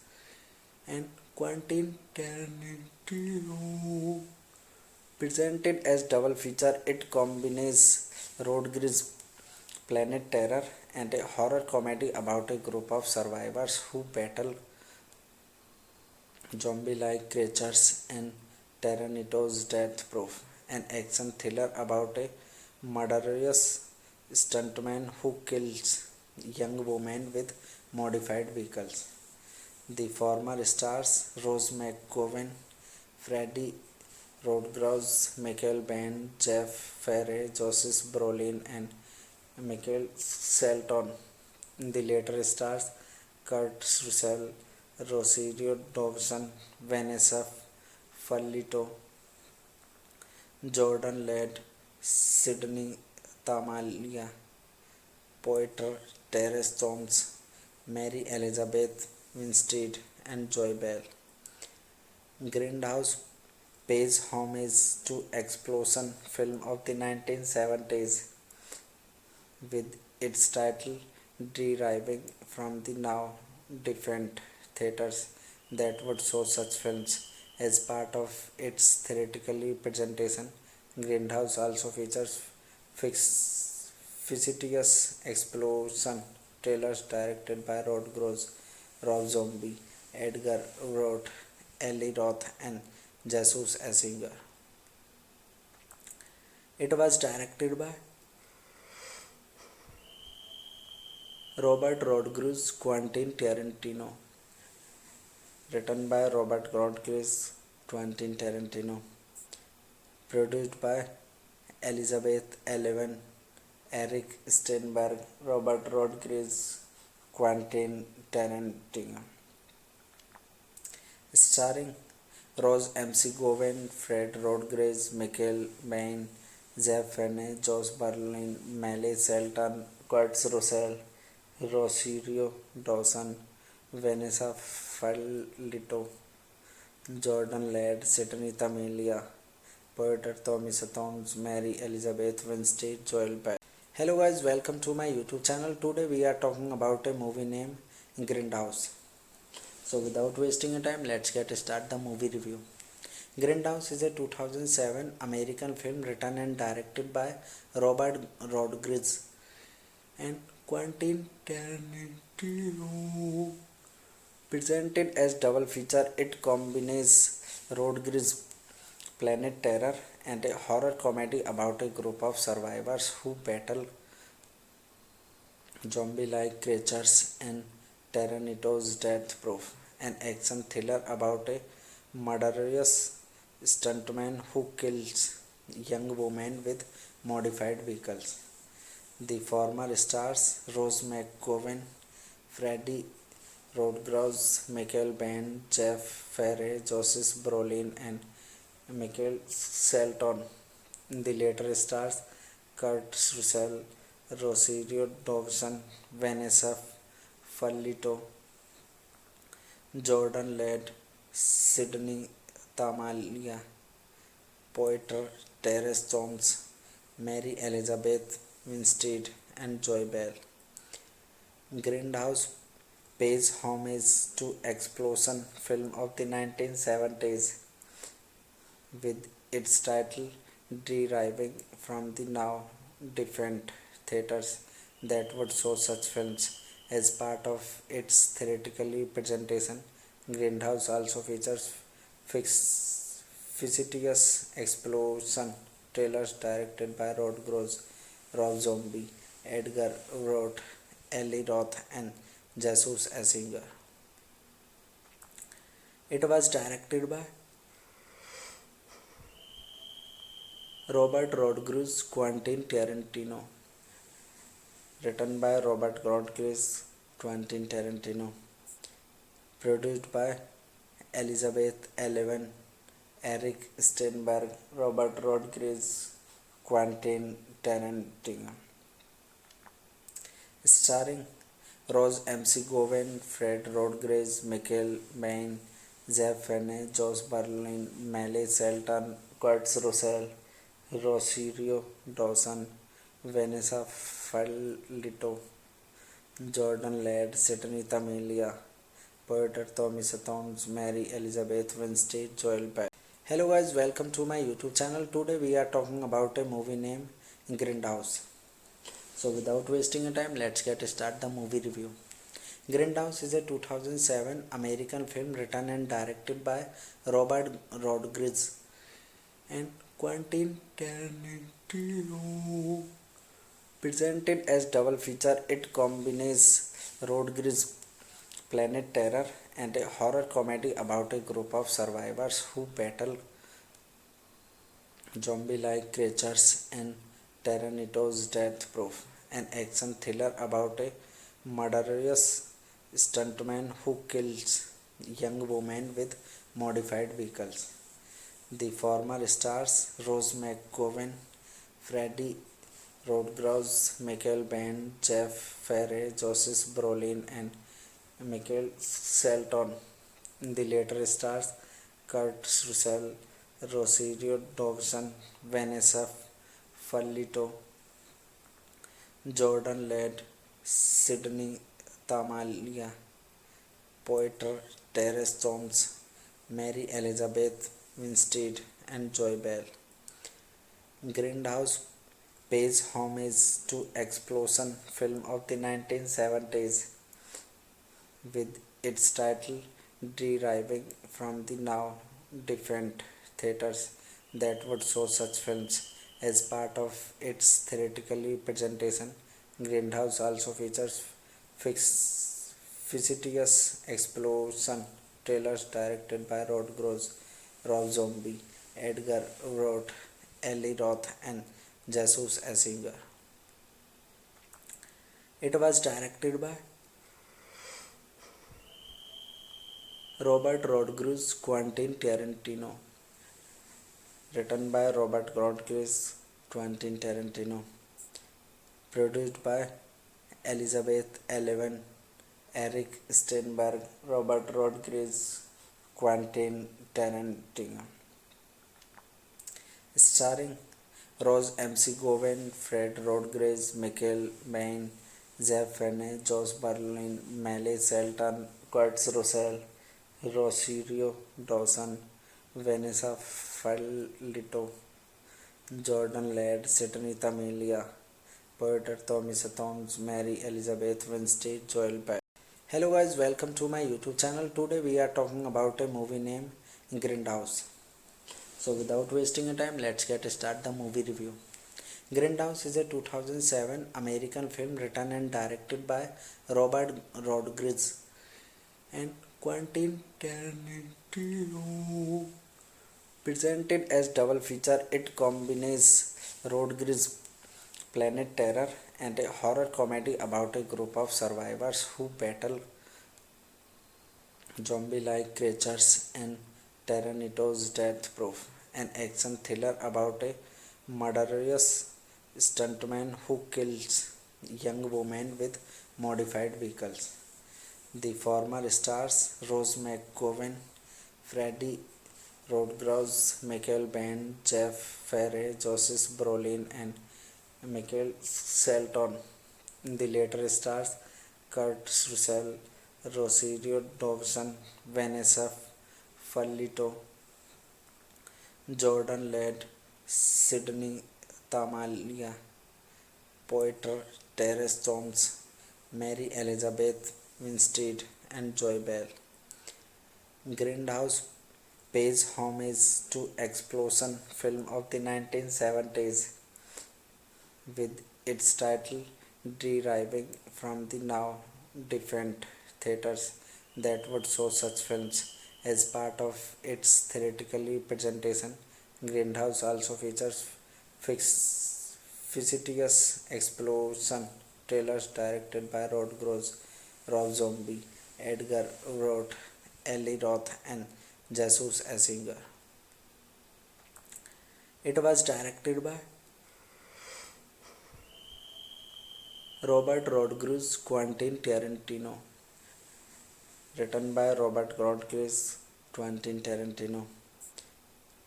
and Quentin Tarantino. Presented as double feature, it combines Rodriguez Planet Terror and a horror comedy about a group of survivors who battle zombie-like creatures and Tarantino's Death Proof, an action thriller about a murderous stuntman who kills young women with modified vehicles. The former stars Rose McGowan, Freddie Rodriguez, Michael Bain, Jeff Ferry, Joseph Brolin, and Michael Shelton. The later stars Kurt Russell, Rosario Dawson, Vanessa Falito, Jordan Ladd, Sydney Tamalia, Poeter Terence Thoms, Mary Elizabeth Winstead, and Joy Bell. Grindhouse pays homage to explosion film of the 1970s with its title deriving from the now defunct theaters that would show such films. As part of its theatrical presentation, Grindhouse also features fictitious explosion trailers directed by Rob Zombie, Edgar Wright, Eli Roth, and Jesus Asinger. It was directed by Robert Rodriguez, Quentin Tarantino. Written by Robert Rodriguez, Quentin Tarantino. Produced by Elizabeth Eleven, Eric Steinberg, Robert Rodriguez, Quentin Tarantino. Starring Rose MC Gowen, Fred Rodriguez, Michael Bain, Jeff Fenner, Josh Brolin, Miley Shelton, Kurt Russell, Rosario Dawson, Vanessa Falito, Jordan Ladd, Sydney Tamilia, Porter Thomas Thoms, Mary Elizabeth Winstead, Joel Bell. Hello guys, welcome to my YouTube channel. Today we are talking about a movie named Grindhouse. So without wasting a time, let's get start the movie review. Grindhouse is a 2007 American film written and directed by Robert Rodriguez and Quentin Tarantino. Presented as double feature, it combines Rodriguez Planet Terror and a horror comedy about a group of survivors who battle zombie-like creatures and Tarantino's Death Proof, an action thriller about a murderous stuntman who kills young women with modified vehicles. The former stars Rose McGowan, Freddie Rodriguez, Michael Bain, Jeff Ferry, Joseph Brolin, and Michael Shelton. The later stars Kurt Russell, Rosario Dawson, Vanessa Falito, Jordan Ladd, Sydney Tamalia, Poeter Terence Thoms, Mary Elizabeth Winstead, and Joy Bell. Grindhouse pays homage to explosion film of the 1970s with its title deriving from the now defunct theaters that would show such films. As part of its theatrical presentation, Grindhouse also features fictitious explosion trailers directed by Rob Zombie, Edgar Wright, Eli Roth, and Jesus Asinger. It was directed by Robert Rodriguez, Quentin Tarantino. Written by Robert Rodriguez, Quentin Tarantino. Produced by Elizabeth Eleven, Eric Steinberg, Robert Rodriguez, Quentin Tarantino. Starring Rose MC Gowen, Fred Rodriguez, Michael Bain, Jeff Fenner, Josh Brolin, Miley Shelton, Kurt Russell, Rosario Dawson, Vanessa Falito, Jordan Ladd, Sidney Tamilia, Poeter Thomas Thoms, Mary Elizabeth Winstead, Joel Beck. Hello guys, welcome to my YouTube channel. Today we are talking about a movie named Grindhouse. So without wasting a time, let's get start the movie review. Grindhouse is a 2007 American film written and directed by Robert Rodriguez and Quentin Tarantino. Presented as double feature, it combines Rodriguez Planet Terror and a horror comedy about a group of survivors who battle zombie-like creatures and Tarantino's Death Proof, an action thriller about a murderous stuntman who kills young women with modified vehicles. The former stars Rose McGowan, Freddie Rodriguez, Michael Bain, Jeff Ferry, Joseph Brolin, and Michael Shelton. The later stars Kurt Russell, Rosario Dawson, Vanessa Falito, Jordan Ladd, Sidney Tamalia, Poeter Terence Thoms, Mary Elizabeth Winstead, and Joy Bell. Grindhouse pays homage to explosion film of the 1970s with its title deriving from the now defunct theaters that would show such films. As part of its theatrical presentation, Grindhouse also features fictitious explosion trailers directed by Rob Zombie, Edgar Wright, Eli Roth, and Jesus Asinger. It was directed by Robert Rodriguez, Quentin Tarantino. Written by Robert Rodriguez, Quentin Tarantino. Produced by Elizabeth Eleven, Eric Steinberg, Robert Rodriguez, Quentin Tarantino. Starring Rose MC Gowen, Fred Rodriguez, Michael Bain, Jeff Fenner, Josh Brolin, Miley Shelton, Kurt Russell, Rosario Dawson, Vanessa Falito, Jordan Ladd, Sidney Tamilia, Poeter Thomas Thoms, Mary Elizabeth Winstead, Joel Beck. Hello guys, welcome to my YouTube channel. Today we are talking about a movie named Grindhouse. So without wasting a time, let's get start the movie review. Grindhouse is a 2007 American film written and directed by Robert Rodriguez and Quentin Tarantino. Presented as double feature, it combines Rodriguez Planet Terror and a horror comedy about a group of survivors who battle zombie-like creatures and Tarantino's Death Proof, an action thriller about a murderous stuntman who kills young women with modified vehicles. The former stars Rose McGowan, Freddie Rodriguez, Michael Bain, Jeff Ferry, Joseph Brolin, and Michael Shelton. The later stars Kurt Russell, Rosario Dawson, Vanessa Falito, Jordan Ladd, Sidney Tamalia, Poeter Terence Thoms, Mary Elizabeth Winstead, and Joy Bell. Grindhouse pays homage to explosion film of the 1970s with its title deriving from the now defunct theaters that would show such films. As part of its theatrical presentation, Grindhouse also features fictitious explosion trailers directed by Rob Zombie, Edgar Wright, Eli Roth, and Jesus Eichinger. It was directed by Robert Rodriguez, Quentin Tarantino, written by Robert Rodriguez, Quentin Tarantino,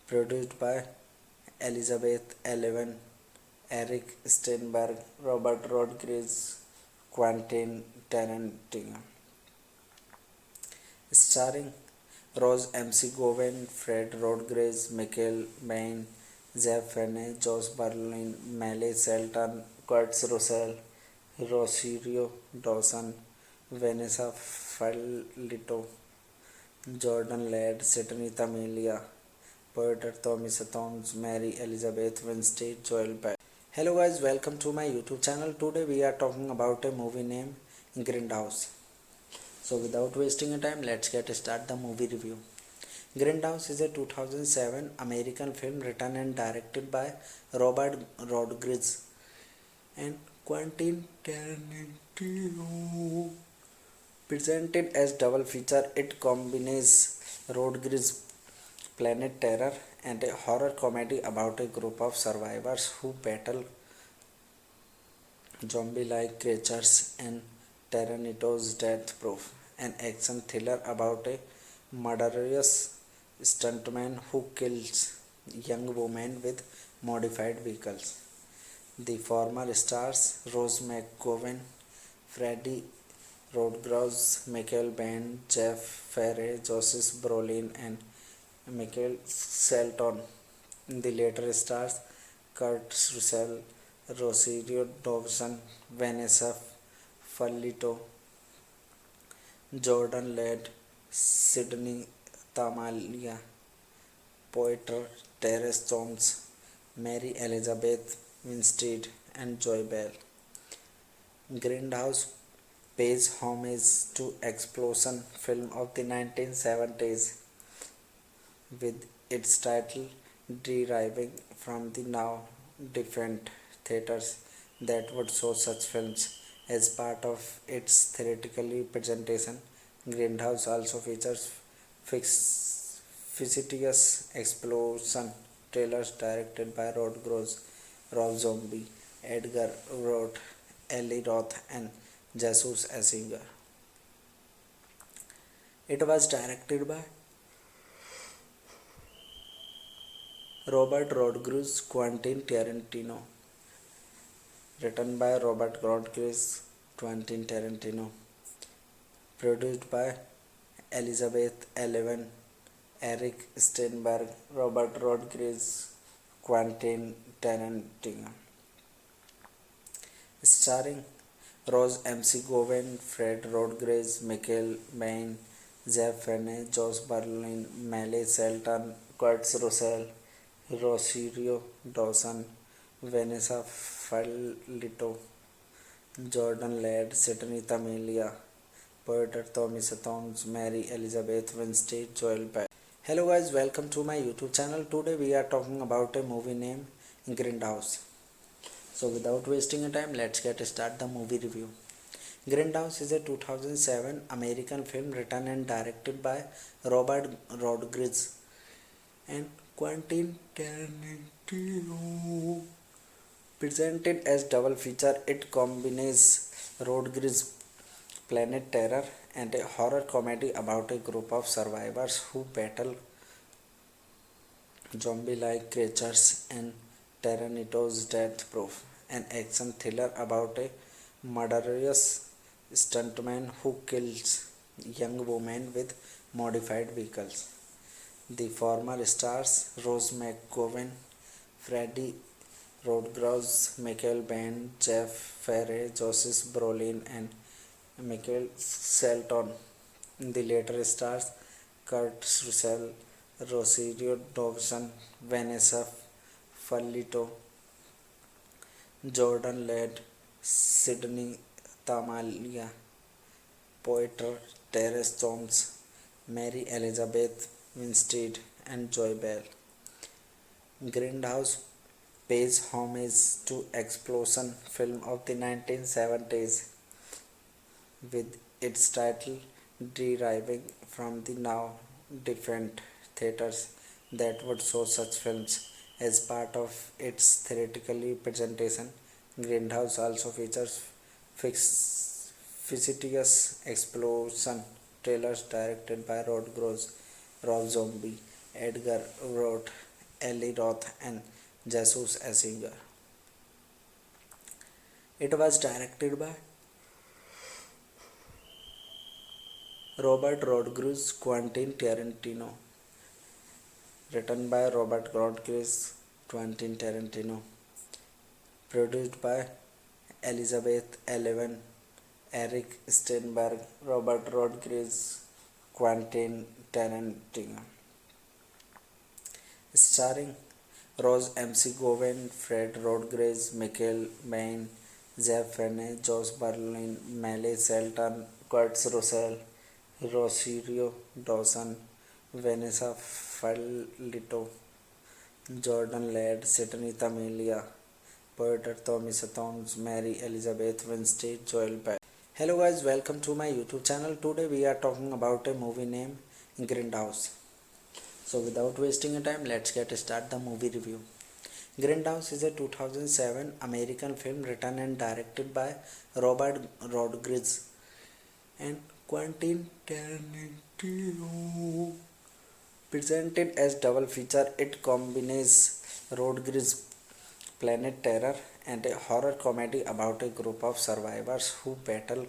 produced by Elizabeth Eleven, Eric Steinberg, Robert Rodriguez, Quentin Tarantino, starring Rose McGowan, Fred Rodriguez, Michael Biehn, Jeff Fenner, Josh Brolin, Miley Shelton, Kurt Russell, Rosario Dawson, Vanessa Falito, Jordan Ladd, Sidney Tamilia, Poeter Thomas Thoms, Mary Elizabeth Winstead, Joel Bell. Hello guys, welcome to my YouTube channel. Today we are talking about a movie named Grindhouse. So without wasting time, let's get start the movie review. Grindhouse is a 2007 American film written and directed by Robert Rodriguez and Quentin Tarantino. Presented as double feature, it combines Rodriguez planet terror and a horror comedy about a group of survivors who battle zombie-like creatures and Tarantino's Death Proof, an action thriller about a murderous stuntman who kills young women with modified vehicles. The former stars Rose McGowan, Freddie Rodriguez, Michael Biehn, Jeff Fenner, Josh Brolin, and Michael Shelton. The later stars Kurt Russell, Rosario Dawson, Vanessa Falito, Jordan Ladd, Sidney Tamalia, Poeter Terence Thoms, Mary Elizabeth Winstead, and Joy Bell. Grindhouse pays homage to explosion film of the 1970s with its title deriving from the now defunct theaters that would show such films. As part of its theatrical presentation, Grindhouse also features fictitious explosion trailers directed by Rob Zombie, Edgar Wright, Eli Roth, and Jesus Eichinger. It was directed by Robert Rodriguez, Quentin Tarantino, written by Robert Rodriguez, Quentin Tarantino, produced by Elizabeth Eleven, Eric Steinberg, Robert Rodriguez, Quentin Tarantino, starring Rose McGowan, Fred Rodriguez, Michael Biehn, Jeff Fenner, Josh Brolin, Miley Shelton, Kurt Russell, Rosario Dawson, Vanessa Falito, Jordan Ladd, Sidney Tamilia, Poeter Thomas Thoms, Mary Elizabeth Winstead, Joel Bell. Hello guys, welcome to my YouTube channel. Today we are talking about a movie named Grindhouse. So without wasting time, let's get start the movie review. Grindhouse is a 2007 American film written and directed by Robert Rodriguez and Quentin Tarantino. Presented as double feature, it combines Rodriguez planet terror and a horror comedy about a group of survivors who battle zombie-like creatures and Tarantino's Death Proof, an action thriller about a murderous stuntman who kills young women with modified vehicles. The former stars Rose McGowan, Freddie Rodriguez, Michael Biehn, Jeff Fenner, Josh Brolin, and Michael Shelton. The later stars Kurt Russell, Rosario Dawson, Vanessa Falito, Jordan Ladd, Sidney Tamalia, Poeter Terence Thoms, Mary Elizabeth Winstead, and Joy Bell. Grindhouse pays homage to explosion film of the 1970s with its title deriving from the now defunct theaters that would show such films. As part of its theatrical presentation, Grindhouse also features fictitious explosion trailers directed by Rob Zombie, Edgar Wright, Eli Roth, and Jesus Eichinger. It was directed by Robert Rodriguez, Quentin Tarantino, written by Robert Rodriguez, Quentin Tarantino, produced by Elizabeth Eleven, Eric Steinberg, Robert Rodriguez, Quentin Tarantino, starring Rose MC Gowen, Fred Rodriguez, Michael Bain, Jeff Fenner, Josh Brolin, Miley Shelton, Kurt Russell, Rosario Dawson, Vanessa Fallito, Jordan Ladd, Sidney Tamilia, Poeter Thomas Thoms, Mary Elizabeth Winstead, Joel Pett. Hello guys, welcome to my YouTube channel. Today we are talking about a movie named Grindhouse. So without wasting your time, let's get start the movie review. Grindhouse is a 2007 American film written and directed by Robert Rodriguez and Quentin Tarantino. Presented as double feature, it combines Rodriguez Planet Terror and a horror comedy about a group of survivors who battle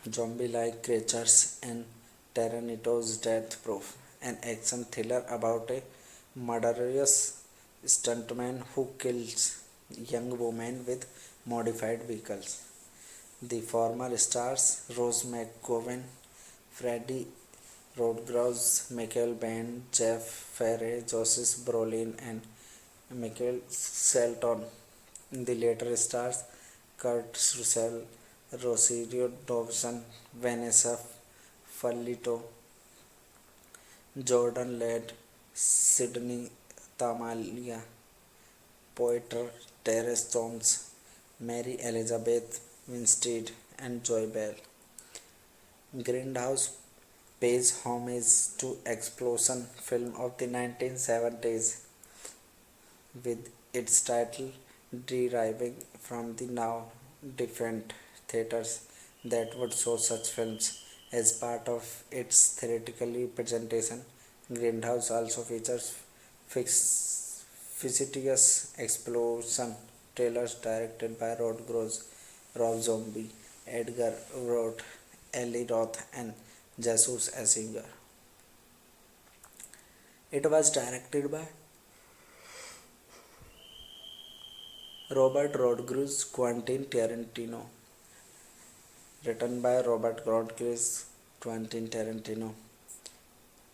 zombie-like creatures and Tarantino's Death Proof, an action thriller about a murderous stuntman who kills young women with modified vehicles. The former stars Rose McGowan, Freddie Rodriguez, Michael Bain, Jeff Fenner, Josh Brolin, and Michael Shelton. The later stars Kurt Russell, Rosario Dawson, Vanessa Fallito, Jordan Ladd, Sidney Tamalia, Poeter Terence Thomas, Mary Elizabeth Winstead, and Joy Bell. Grindhouse pays homage to explosion film of the 1970s with its title deriving from the now defunct theaters that would show such films. As part of its theatrical presentation, Grindhouse also features fictitious explosion trailers directed by Rob Zombie, Edgar Wright, Eli Roth, and Jesus Eichinger. It was directed by Robert Rodriguez, Quentin Tarantino, written by Robert Rodriguez, Quentin Tarantino,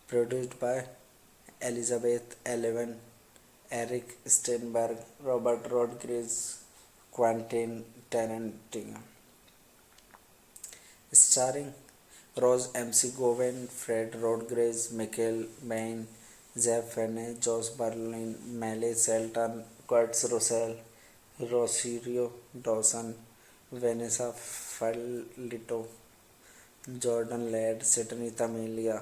produced by Elizabeth Eleven, Eric Steinberg, Robert Rodriguez, Quentin Tarantino, starring Rose MC Gowen, Fred Rodriguez, Michael Bain, Jeff Fenner, Josh Brolin, Miley Shelton, Kurt Russell, Rosario Dawson, Vanessa Fallito, Jordan Ladd, Sidney Tamilia,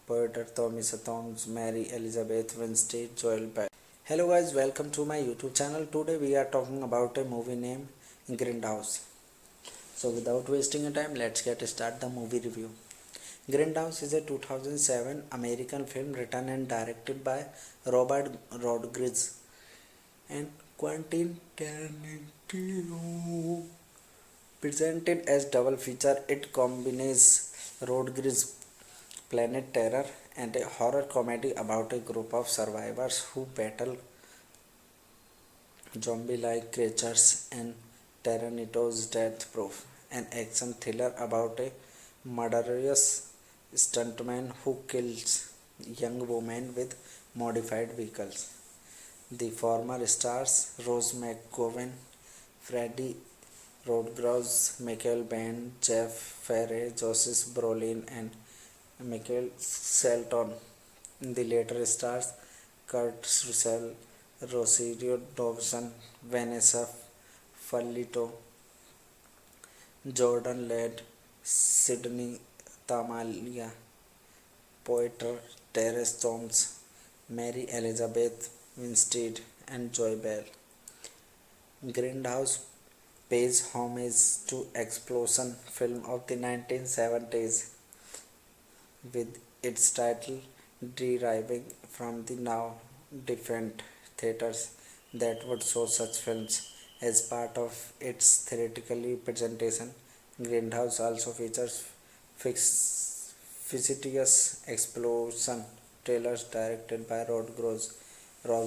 Poeter Thomas Thoms, Mary Elizabeth Winstead, Joel Pett. Hello guys, welcome to my YouTube channel. Today we are talking about a movie named Grindhouse. So without wasting your time, let's get start the movie review. Grindhouse is a 2007 American film written and directed by Robert Rodriguez and Quentin Tarantino. Presented as double feature, it combines Rodriguez Planet Terror and a horror comedy about a group of survivors who battle zombie-like creatures and Tarantino's Death Proof, an action thriller about a murderous stuntman who kills young women with modified vehicles. The former stars Rose McGowan, Freddie Rodriguez, Michael Bain, Jeff Fenner, Josh Brolin, and Michael Shelton. The later stars Kurt Russell, Rosario Dawson, Vanessa Fallito, Jordan Ladd, Sydney Tamalia, Poeter Terence Thomas, Mary Elizabeth Winstead, and Joy Bell. Grindhouse pays homage to explosion film of the 1970s with its title deriving from the now defunct theaters that would show such films. As part of its theatrical presentation, Grindhouse also features fictitious explosion trailers directed by Rob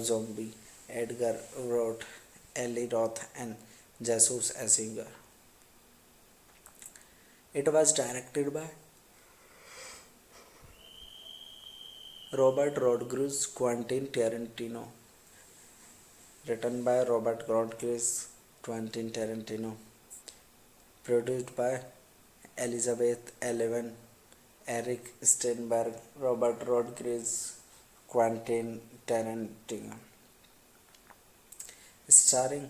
Zombie, Edgar Wright, Eli Roth, and Jesus Asinger. It was directed by Robert Rodriguez, Quentin Tarantino, written by Robert Rodriguez, Quentin Tarantino, produced by Elizabeth Eleven, Eric Steinberg, Robert Rodriguez, Quentin Tarantino, starring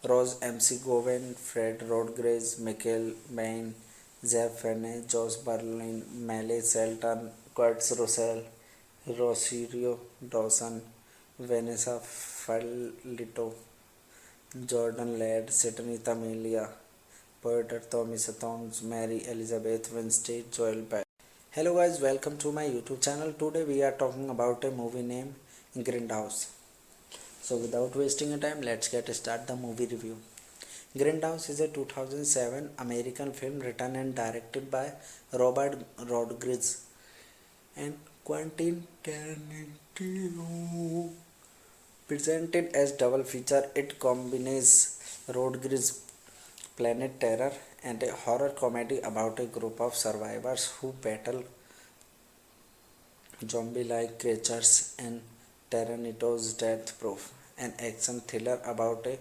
Rose McGowan, Fred Rodriguez, Michael Biehn, Jeff Fenner, Josh Brolin, Miley Shelton, Kurt Russell, Rosario Dawson, Vanessa Fallito, Jordan Ladd, Sydney Tamalia, Poeter Thomas, Mary Elizabeth Winstead, Joel Bell. Hello guys, welcome to my YouTube channel. Today we are talking about a movie named Grindhouse. So without wasting a time, let's get start the movie review. Grindhouse is a 2007 American film written and directed by Robert Rodriguez and Quentin Tarantino. Presented as double feature, it combines Rodriguez Planet Terror and a horror comedy about a group of survivors who battle zombie-like creatures and Tarantino's Death Proof, an action thriller about a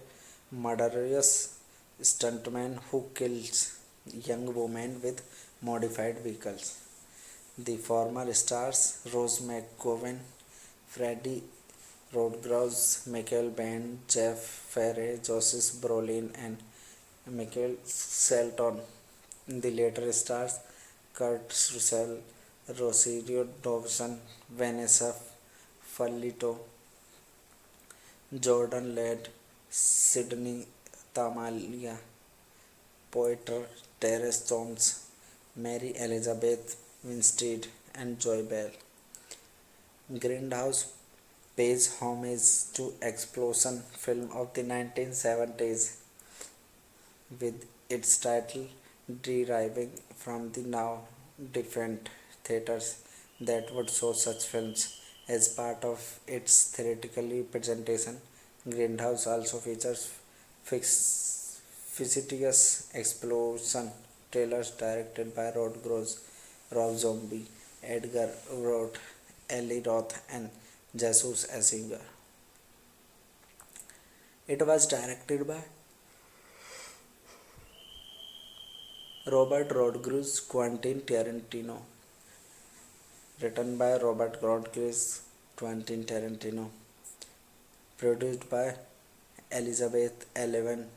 murderous stuntman who kills young women with modified vehicles. The former stars Rose McGowan, Freddie Rodriguez, Michael Biehn, Jeff Fenner, Josh Brolin, and Michael Shelton. The later stars Kurt Russell, Rosario Dawson, Vanessa Fallito, Jordan Ladd, Sydney Tamalia, Poeter Terence Thomas, Mary Elizabeth Winstead, and Joy Bell. Grindhouse pays homage to explosion film of the 1970s with its title deriving from the now defunct theaters that would show such films. As part of its theatrical presentation, Grindhouse also features fictitious explosion trailers directed by Rob Zombie, Edgar Wright, Eli Roth, and Jesus Asinger. It was directed by Robert Rodriguez, Quentin Tarantino, written by Robert Rodriguez, Quentin Tarantino, produced by Elizabeth Eleven,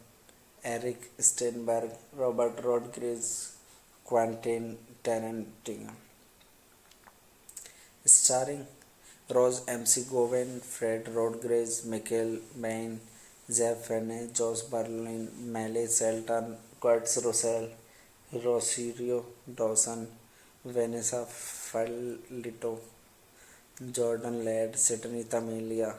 Eric Steinberg, Robert Rodriguez, Quentin Tarantino, starring Rose McGowan, Fred Rodriguez, Michael Biehn, Jeff Fenner, Josh Brolin, Miley Shelton, Kurt Russell, Rosario Dawson, Vanessa Fallito, Jordan Ladd, Sydney Tamalia,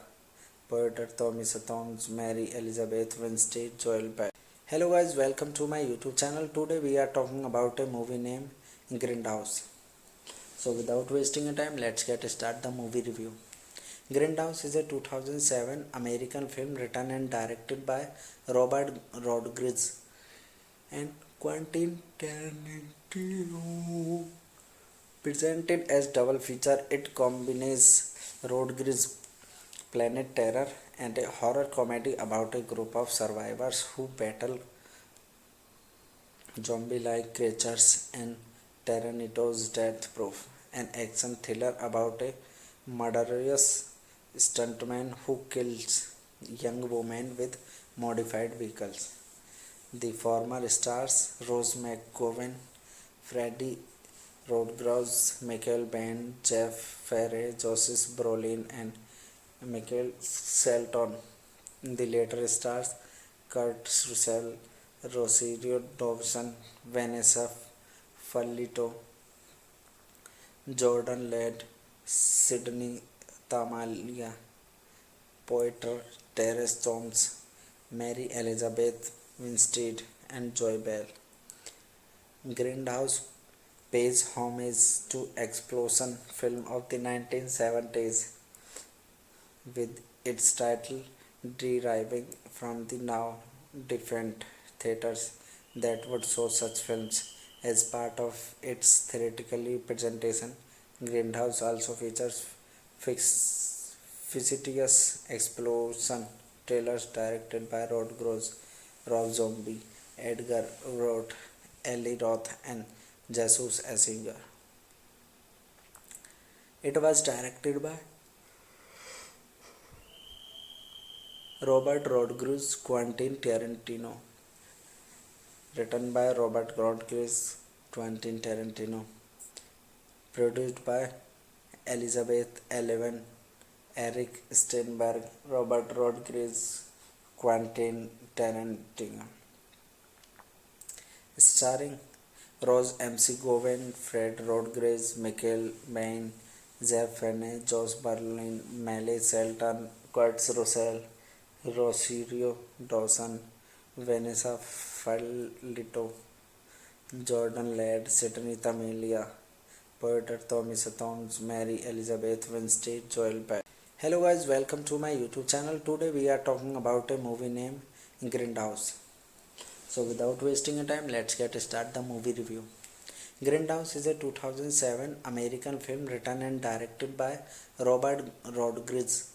Poeter Thomas, Mary Elizabeth Winstead, Joel Bell. Hello guys, welcome to my YouTube channel. Today we are talking about a movie named Grindhouse. So without wasting a time, let's get start the movie review. Grindhouse is a 2007 American film written and directed by Robert Rodriguez and Quentin Tarantino. Presented as double feature, it combines Rodriguez Planet Terror and a horror comedy about a group of survivors who battle zombie-like creatures and Tarantino's Death Proof, an action thriller about a murderous stuntman who kills young women with modified vehicles. The former stars Rose McGowan, Freddie Rodgers, Michael Bain, Jeff Ferry, Joseph Brolin, and Michael Shelton. The later stars Kurt Russell, Rosario Dawson, Vanessa Fallito, Jordan Ladd, Sydney Tamalia, Poiter, Terence Thomas, Mary Elizabeth Winstead, and Joy Bell. Grindhouse pays homage to explosion film of the 1970s with its title deriving from the now defunct theaters that would show such films as part of its theatrical presentation. Grindhouse also features fictitious explosion trailers directed by Rob Zombie, Edgar Wright, Eli Roth, and Jesus Asinger. It was directed by Robert Rodriguez, Quentin Tarantino, written by Robert Rodriguez, Quentin Tarantino, produced by Elizabeth Eleven, Eric Steinberg, Robert Rodriguez, Quentin Tarantino, starring Rose McGowan, Fred Rodriguez, Michael Bain, Jeff Fenney, Josh Brolin, Miley Shelton, Kurt Russell, Rosario Dawson, Vanessa Fallito, Jordan Ladd, Sydney Tamalia, Poeter Thomas Thoms, Mary Elizabeth Winstead, Joel Bell. Hello guys, welcome to my YouTube channel. Today we are talking about a movie named Grindhouse. So without wasting a time, let's get started the movie review. Grindhouse is a 2007 American film written and directed by Robert Rodriguez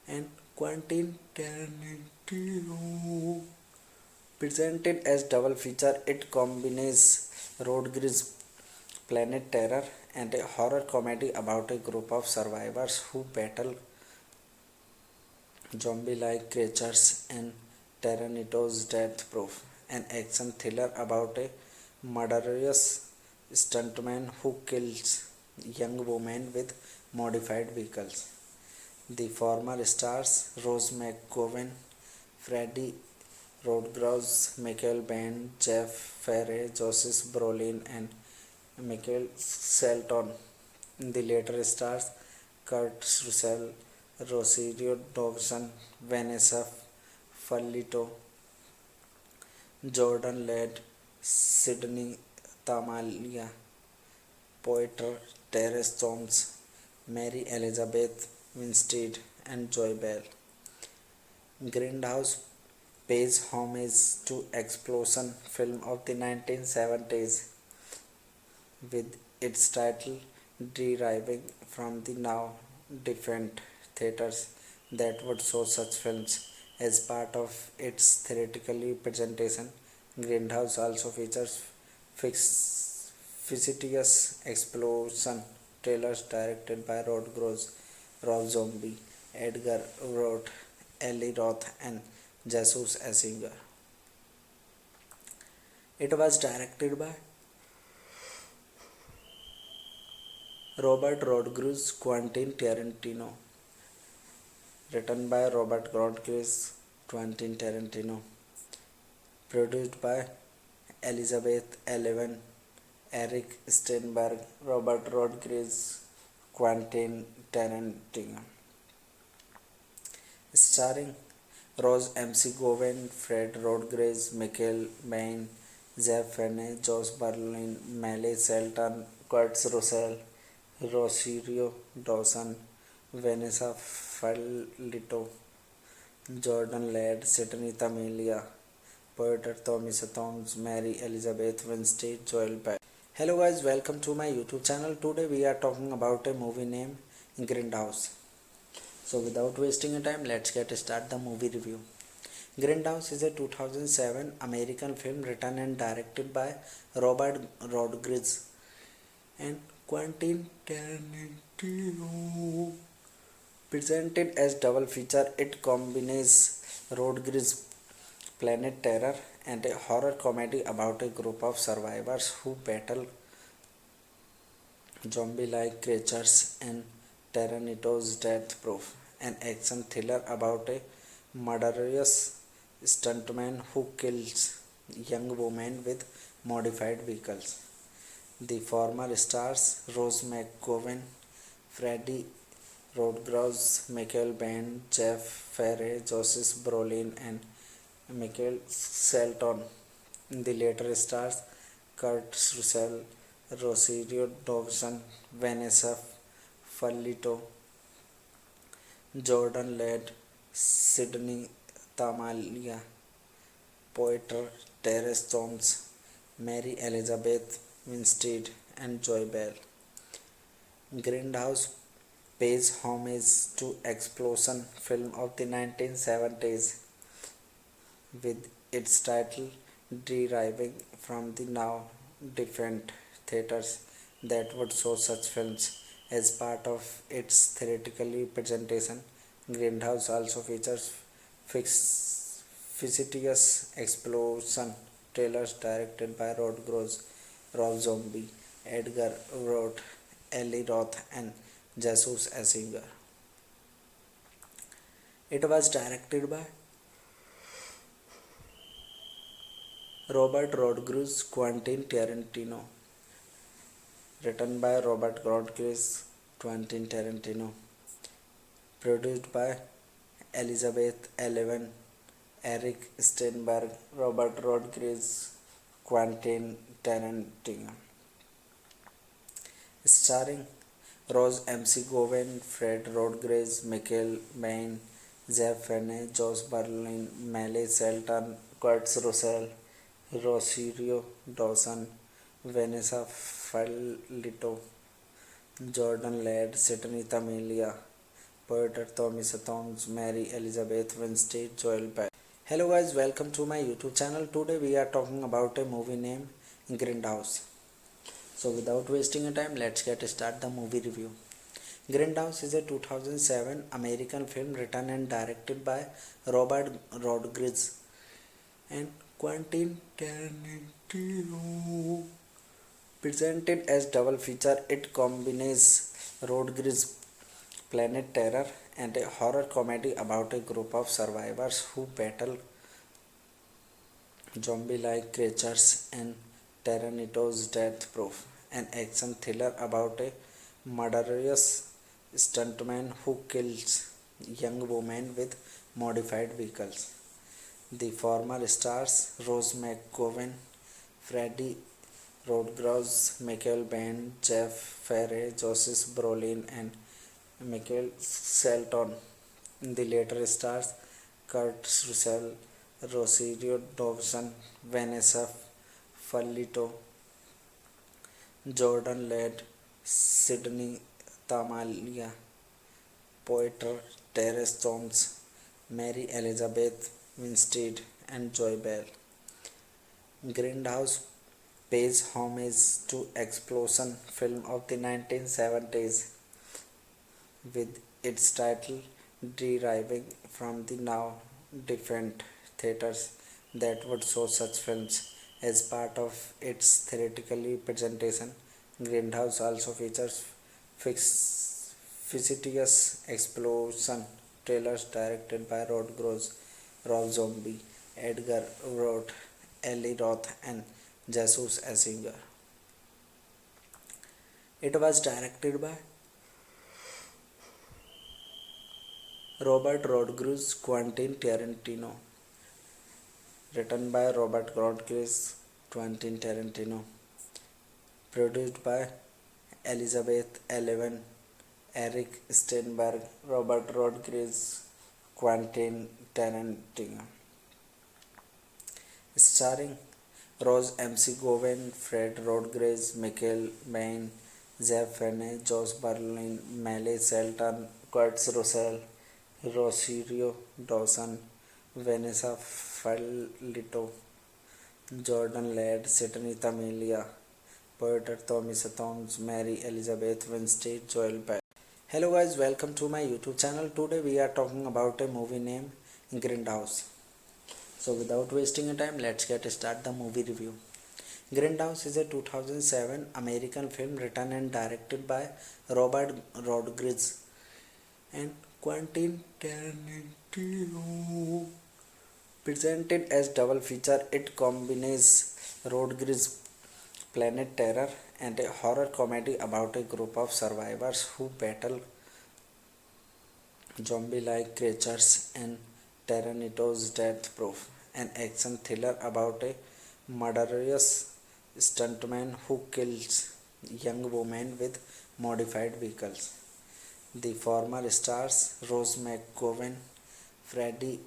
and Quentin Tarantino. Presented as double feature, it combines Rodriguez planet terror and a horror comedy about a group of survivors who battle zombie-like creatures and Tarantino's Death Proof, an action thriller about a murderous stuntman who kills young women with modified vehicles. The former stars Rose McGowan, Freddie Rodgers, Michael Bain, Jeff Ferry, Joseph Brolin, and Michael Shelton. The later stars Kurt Russell, Rosario Dawson, Vanessa Fallito, Jordan Ladd, Sydney Tamalia, Poeter Terence Thomas, Mary Elizabeth Winstead, and Joy Bell. Grindhouse pays homage to explosion film of the 1970s with its title deriving from the now defunct theaters that would show such films as part of its theatrical presentation. Grindhouse also features fictitious explosion trailers directed by Rob Zombie, Edgar Wright, Eli Roth, and Jesus Asinger. It was directed by Robert Rodriguez, Quentin Tarantino, written by Robert Rodriguez, Quentin Tarantino, produced by Elizabeth Eleven, Eric Steinberg, Robert Rodriguez, Quentin Tarantino, starring Rose McGowan, Fred Rodriguez, Michael Bain, Jeff Fenney, Josh Brolin, Miley Shelton, Kurt Russell, Rosario Dawson, Vanessa Fallito, Jordan Ladd, Sydney Tamalia, Poeter Thomas Thoms, Mary Elizabeth Winstead, Joel Bell. Hello guys, welcome to my YouTube channel. Today we are talking about a movie named Grindhouse. So without wasting a time, let's get started the movie review. Grindhouse is a 2007 American film written and directed by Robert Rodriguez and Quentin Tarantino. Presented as double feature, it combines road grizz, planet terror, and a horror comedy about a group of survivors who battle zombie-like creatures and Tyrannitos Death Proof, an action thriller about a murderous stuntman who kills young women with modified vehicles. The former stars Rose McGowan, Freddie Rodgers, Michael Bain, Jeff Ferry, Joseph Brolin, and Michael Shelton. The later stars Kurt Russell, Rosario Dawson, Vanessa Fallito, Jordan Ladd, Sydney Tamalia, Poeter Terence Jones, Mary Elizabeth Winstead, and Joy Bell. Grindhouse pays homage to explosion film of the 1970s with its title deriving from the now defunct theaters that would show such films. As part of its theatrical presentation, Grindhouse also features fictitious explosion trailers directed by Rob Zombie, Edgar Wright, Eli Roth, and Jesus Asinger. It was directed by Robert Rodriguez, Quentin Tarantino, written by Robert Rodriguez, Quentin Tarantino, produced by Elizabeth Eleven, Eric Steinberg, Robert Rodriguez, Quentin Tarantino, starring Rose McGowan, Fred Rodriguez, Michael Bain, Jeff Fenney, Josh Brolin, Miley Shelton, Kurt Russell, Rosario Dawson, Vanessa Fallito, Jordan Ladd, Sydney Tamilia, Poeter Thomas Thoms, Mary Elizabeth Winstead, Joel Bell. Hello guys, welcome to my YouTube channel. Today we are talking about a movie named Grindhouse. So without wasting time, let's get start the movie review. Grindhouse is a 2007 American film written and directed by Robert Rodriguez and Quentin Tarantino. Presented as double feature, it combines road grizz, planet terror, and a horror comedy about a group of survivors who battle zombie-like creatures and Tyrannitos Death Proof, an action thriller about a murderous stuntman who kills young women with modified vehicles. The former stars Rose McGowan, Freddie Rodgers, Michael Bain, Jeff Ferry, Joseph Brolin, and Michael Shelton. The later stars Kurt Russell, Rosario Dawson, Vanessa Fallito, Jordan Ladd, Sydney Tamalia, Poeter Terence Jones, Mary Elizabeth Winstead, and Joy Bell. Grindhouse pays homage to explosion film of the 1970s with its title deriving from the now defunct theaters that would show such films. As part of its theatrical presentation, Grindhouse also features fictitious explosion trailers directed by Rob Zombie, Edgar Wright, Eli Roth, and Jesus Asinger. It was directed by Robert Rodriguez, Quentin Tarantino, written by Robert Rodriguez, Quentin Tarantino, produced by Elizabeth Eleven, Eric Steinberg, Robert Rodriguez, Quentin Tarantino, starring Rose McGowan, Fred Rodriguez, Michael Bain, Jeff Fenney, Josh Brolin, Miley Shelton, Kurt Russell, Rosario Dawson, Vanessa Fallito, Jordan Ladd, Sydney Tamilia, Poeter Thomas Thoms, Mary Elizabeth Winstead, Joel Bell. Hello guys, welcome to my YouTube channel. Today we are talking about a movie named Grindhouse. So without wasting a time, let's get start the movie review. Grindhouse is a 2007 American film written and directed by Robert Rodriguez and Quentin Tarantino. Presented as double feature, it combines Rodriguez Planet Terror and a horror comedy about a group of survivors who battle zombie-like creatures and Tyrannosaurus Death Proof, an action thriller about a murderous stuntman who kills young women with modified vehicles. The former stars Rose McGowan, Freddie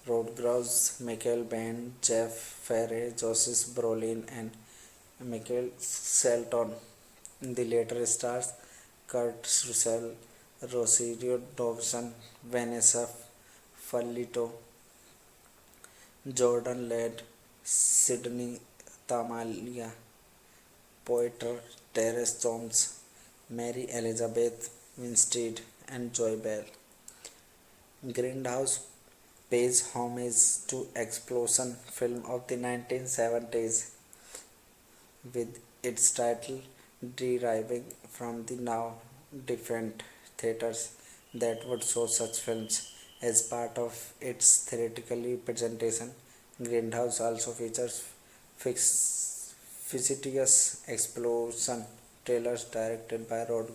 Rodgers, Michael Biehn, Jeff Ferry, Joseph Brolin, and Michael Shelton. The later stars Kurt Russell, Rosario Dawson, Vanessa Fallito, Jordan Ladd, Sydney Tamalia, Poiter, Terence Jones, Mary Elizabeth Winstead, and Joy Bell. Grindhouse pays homage to explosion film of the 1970s with its title deriving from the now defunct theaters that would show such films. As part of its theatrical presentation, Grindhouse also features fictitious explosion trailers directed by Rob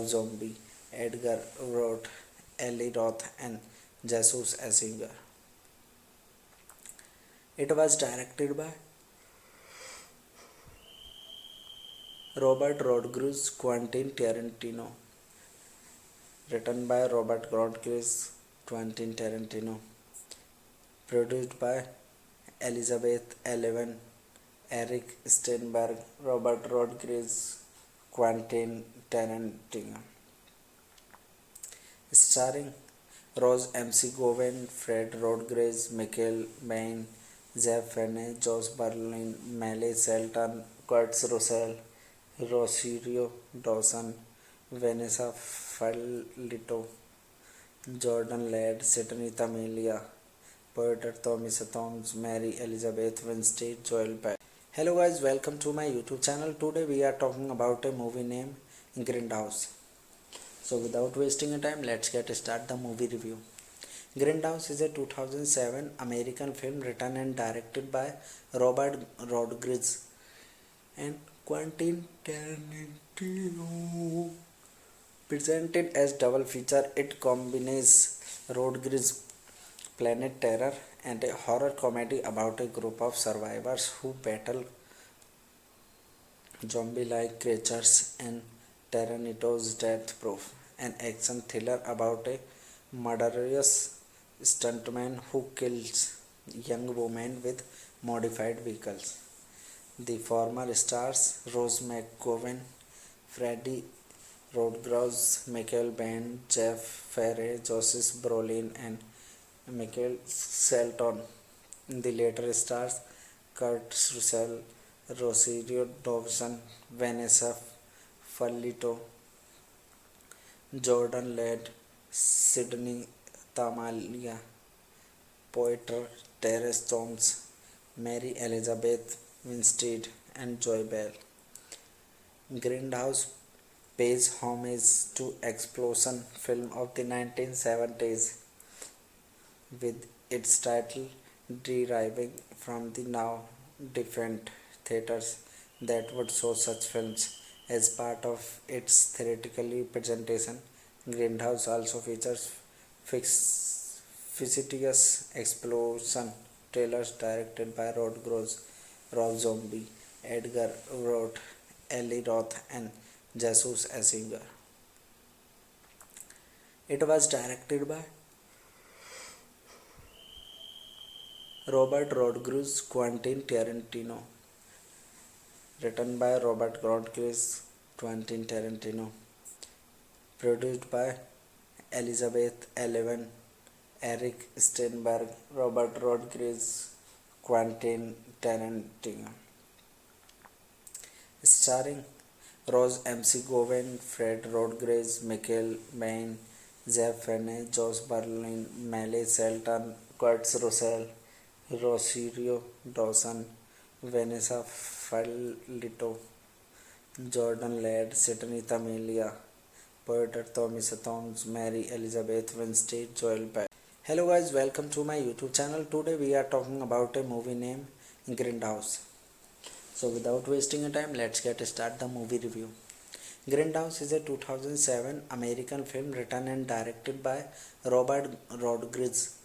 Zombie, Edgar Wright, Eli Roth, and Jesus Asinger. It was directed by Robert Rodriguez, Quentin Tarantino. Written by Robert Rodriguez, Quentin Tarantino. Produced by Elizabeth Eleven, Eric Steinberg, Robert Rodriguez, Quentin Tarantino. Starring Rose McGowan, Fred Rodriguez, Michael Biehn, Jeff Fenney, Josh Brolin, Miley Shelton, Kurt Russell, Rosario Dawson, Vanessa Fallito, Jordan Ladd, Sydney Tamilia, Poeter Thomas Thoms, Mary Elizabeth Winstead, Joel Bell. Hello guys, welcome to my YouTube channel. Today we are talking about a movie named Grindhouse. So without wasting a time, let's get start the movie review. Grindhouse is a 2007 American film written and directed by Robert Rodriguez and Quentin Tarantino. Presented as double feature, it combines Rodriguez Planet Terror and a horror comedy about a group of survivors who battle zombie-like creatures and Tyrannosaurus Death Proof, an action thriller about a murderous stuntman who kills young women with modified vehicles. The former stars Rose McGowan, Freddie Rodgers, Michael Biehn, Jeff Ferry, Joseph Brolin, and Michael Shelton. The later stars Kurt Russell, Rosario Dawson, Vanessa Fallito, Jordan Ladd, Sydney Tamalia, Poeter Terence Jones, Mary Elizabeth Winstead, and Joy Bell. Grindhouse pays homage to explosion film of the 1970s with its title deriving from the now defunct theaters that would show such films. As part of its theatrical presentation, Grindhouse also features fictitious explosion trailers directed by Rob Zombie, Edgar Wright, Eli Roth, and Jesus Asinger. It was directed by Robert Rodriguez, Quentin Tarantino. Written by Robert Rodriguez, Quentin Tarantino. Produced by Elizabeth Eleven, Eric Steinberg, Robert Rodriguez, Quentin Tarantino. Starring Rose MC Gowen, Fred Rodriguez, Michael Bain, Jeff Fenner, Josh Berlin, Melly Selton, Kurt Russell, Rosario Dawson, Vanessa Falito, Jordan Ladd, Sydney Tamilia, Poeter Thomas Thoms, Mary Elizabeth Winstead, Joel Beck. Hello guys, welcome to my YouTube channel. Today we are talking about a movie named Grindhouse. So without wasting a time, let's get start the movie review. Grindhouse is a 2007 American film written and directed by Robert Rodriguez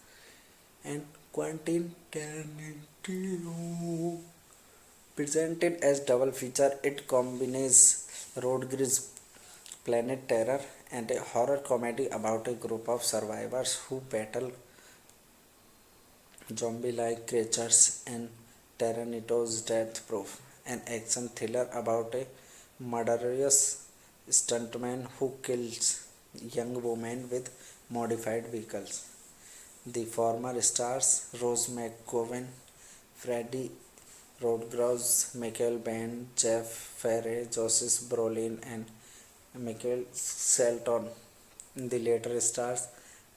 and Quentin Tarantino. Presented as double feature, it combines Rodriguez Planet Terror and a horror comedy about a group of survivors who battle zombie-like creatures and Tarantino's Death Proof, an action thriller about a murderous stuntman who kills young women with modified vehicles. The former stars Rose McGowan, Freddie Rodgers, Michael Bain, Jeff Ferry, Joseph Brolin, and Michael Selton. The later stars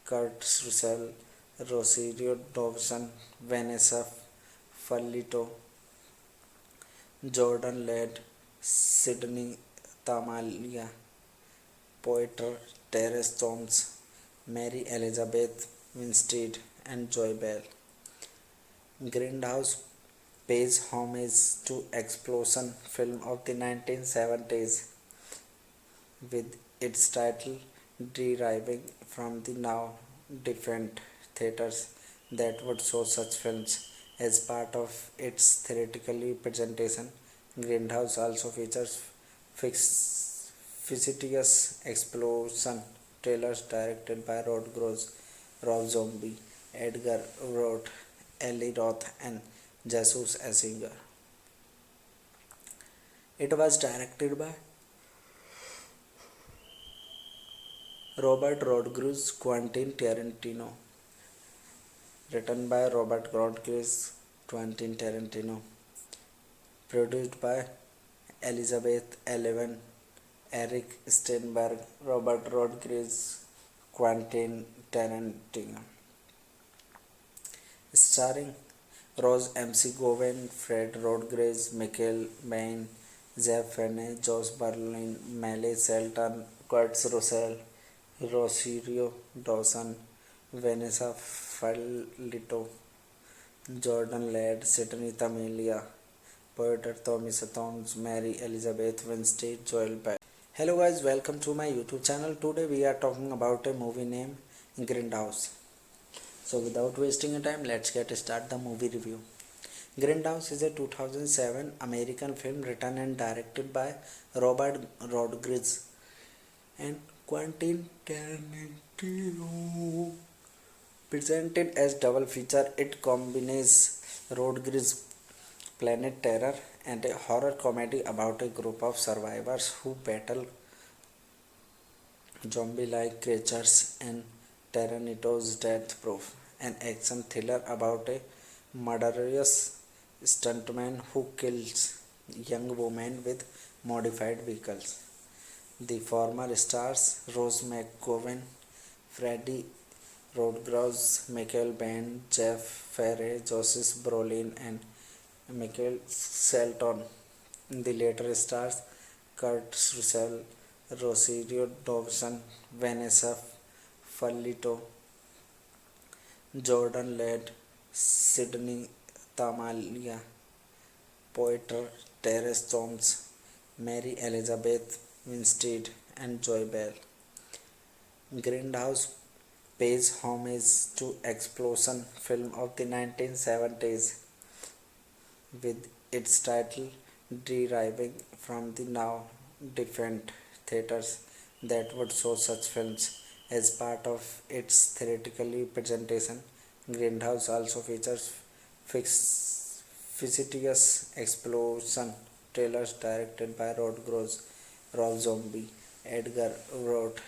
Kurt Russell, Rosario Dawson, Vanessa Falito, Jordan Ladd, Sydney Tamalia, Poeter Terence Thoms, Mary Elizabeth Winstead, and Joy Bell. Grindhouse pays homage to explosion film of the 1970s with its title deriving from the now defunct theaters that would show such films. As part of its theatrical presentation, Grindhouse also features fictitious explosion trailers directed by Rob Zombie, Edgar Wright, Eli Roth, and Jesus Asinger. It was directed by Robert Rodriguez, Quentin Tarantino. Written by Robert Rodriguez, Quentin Tarantino. Produced by Elizabeth Eleven, Eric Steinberg, Robert Rodriguez, Quentin Tarantino. Starring Rose MC Gowen, Fred Rodriguez, Michael Bain, Jeff Fenner, Josh Berlin, Melly Selton, Kurt Russell, Rosario Dawson, Vanessa Falito, Jordan Ladd, Sydney Tamilia, Poeter Thomas Thoms, Mary Elizabeth Winstead, Joel Beck. Hello guys, welcome to my YouTube channel. Today we are talking about a movie named Grindhouse. So without wasting a time, let's get start the movie review. Grindhouse is a 2007 American film written and directed by Robert Rodriguez and Quentin Tarantino. Presented as double feature, it combines Rodriguez Planet Terror and a horror comedy about a group of survivors who battle zombie-like creatures and Tarantino's Death Proof, an action thriller about a murderous stuntman who kills young women with modified vehicles. The former stars Rose McGowan, Freddie Rodgers, Michael Bain, Jeff Ferry, Joseph Brolin, and Michael Selton. The later stars Kurt Russell, Rosario Dawson, Vanessa Falito, Jordan Ladd, Sydney Tamalia, Poeter Terence Thoms, Mary Elizabeth Winstead, and Joy Bell. Grindhouse pays homage to explosion film of the 1970s with its title deriving from the now defunct theaters that would show such films. As part of its theatrical presentation, Grindhouse also features fictitious explosion trailers directed by Rob Zombie, Edgar Wright,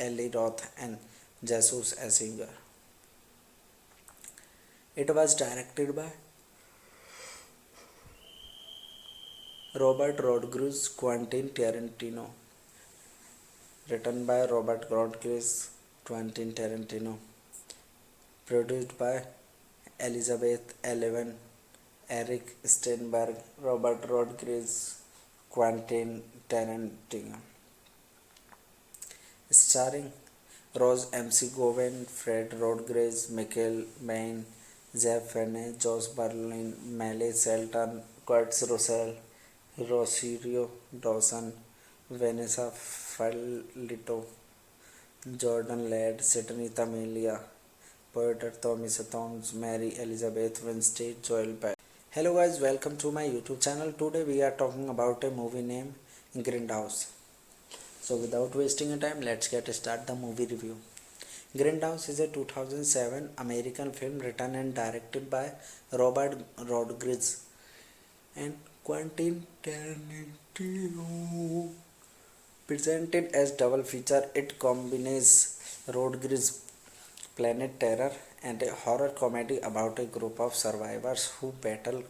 Eli Roth, and Jesus Asinger. It was directed by Robert Rodriguez, Quentin Tarantino. Written by Robert Rodriguez, Quentin Tarantino. Produced by Elizabeth Eleven, Eric Steinberg, Robert Rodriguez, Quentin Tarantino. Starring Rose McGowan, Fred Rodriguez, Michael Bain, Jeff Fenner, Josh Brolin, Miley Shelton, Kurt Russell, Rosario Dawson, Vanessa Falito, Jordan Ladd, Sidney Tamilia, Poeter Thomas Thoms, Mary Elizabeth Winstead, Joel Peck. Hello guys, welcome to my YouTube channel. Today we are talking about a movie named Grindhouse. So without wasting a time, let's get start the movie review. Grindhouse is a 2007 American film written and directed by Robert Rodriguez and Quentin Tarantino. Presented as double feature, it combines Rodriguez planet terror and a horror comedy about a group of survivors who battle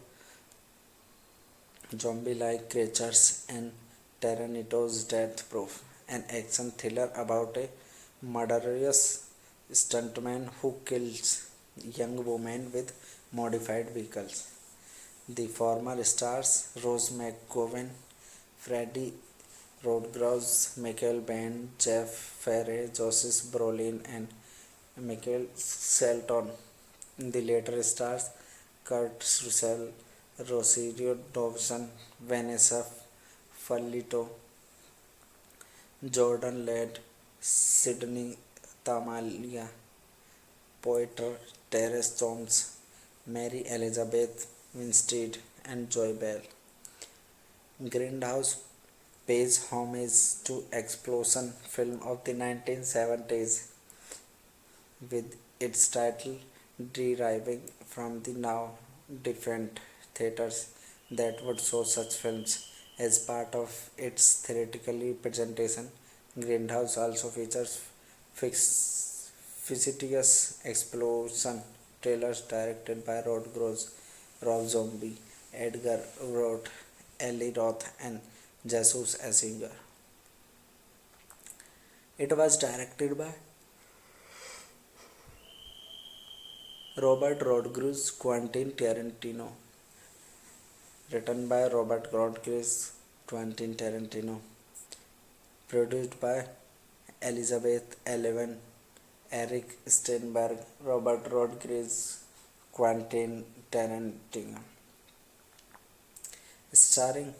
zombie-like creatures and Tarantino's Death Proof, an action thriller about a murderous stuntman who kills young women with modified vehicles. The former stars Rose McGowan, Freddie Rodriguez, Michael Bain, Jeff Ferry, Joseph Brolin, and Michael Shelton. The later stars Kurt Russell, Rosario Dawson, Vanessa Falito, Jordan Ladd, Sidney Tamalia, Poeter Terence Thoms, Mary Elizabeth Winstead, and Joy Bell. Grindhouse pays homage to explosion film of the 1970s with its title deriving from the now defunct theaters that would show such films. As part of its theatrical presentation, Grindhouse also features fictitious explosion trailers directed by Rob Zombie, Edgar Wright, Eli Roth, and Jesus Asinger. It was directed by Robert Rodriguez, Quentin Tarantino. Written by Robert Rodriguez, Quentin Tarantino. Produced by Elizabeth Eleven, Eric Steinberg, Robert Rodriguez, Quentin Tarantino. Starring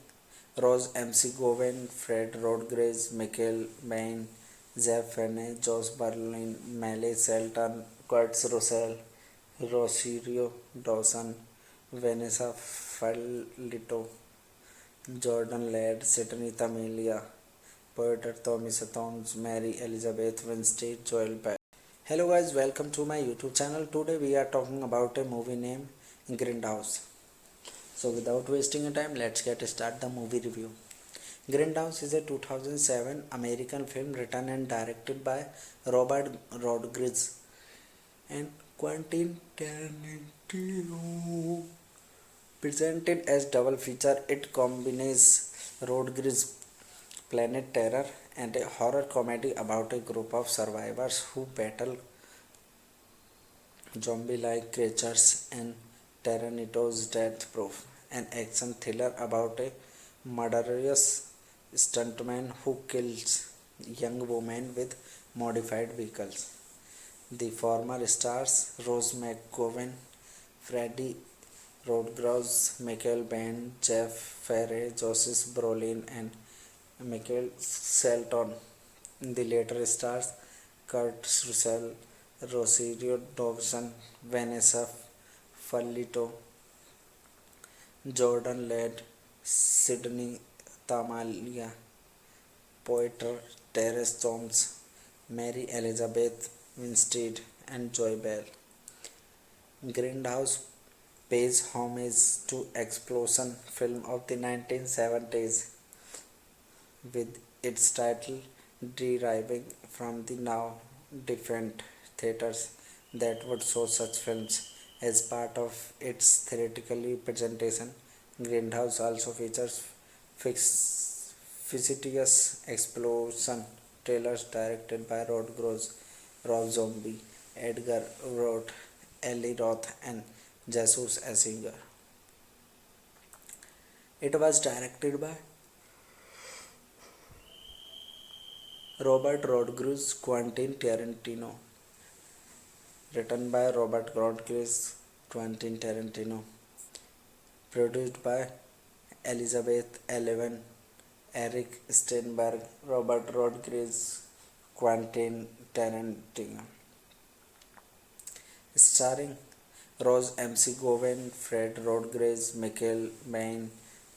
Rose McGowan, Fred Rodriguez, Michael Bain, Jeff Fenner, Josh Brolin, Miley Shelton, Kurt Russell, Rosario Dawson, Vanessa Falito, Jordan Ladd, Sidney Tamilia, Poeter Thomas Thoms, Mary Elizabeth Winstead, Joel Peck. Hello guys, welcome to my YouTube channel. Today we are talking about a movie named Grindhouse. So without wasting a time, let's get start the movie review. Grindhouse is a 2007 American film written and directed by Robert Rodriguez and Quentin Tarantino. Presented as double feature, it combines Rodriguez planet terror and a horror comedy about a group of survivors who battle zombie-like creatures and Tarantino's Death Proof, an action thriller about a murderous stuntman who kills young women with modified vehicles. The former stars Rose McGowan, Freddie Rodriguez, Michael Bain, Jeff Ferry, Joseph Brolin, and Michael Shelton. The later stars Kurt Russell, Rosario Dawson, Vanessa Falito, Jordan Ladd, Sidney Tamalia, Poeter Terence Thoms, Mary Elizabeth Winstead, and Joy Bell. Grindhouse pays homage to explosion film of the 1970s with its title deriving from the now defunct theaters that would show such films. As part of its theatrical presentation, Grindhouse also features fictitious explosion. Trailers directed by Rob Zombie, Edgar Wright, Eli Roth, and Jesus Eichinger. It was directed by Robert Rodriguez, Quentin Tarantino, written by Robert Rodriguez, Quentin Tarantino, produced by Elizabeth Eleven, Eric Steinberg, Robert Rodriguez, Quentin Tarantino, starring Rose MC Gowen, Fred Rodriguez, Michael Bain,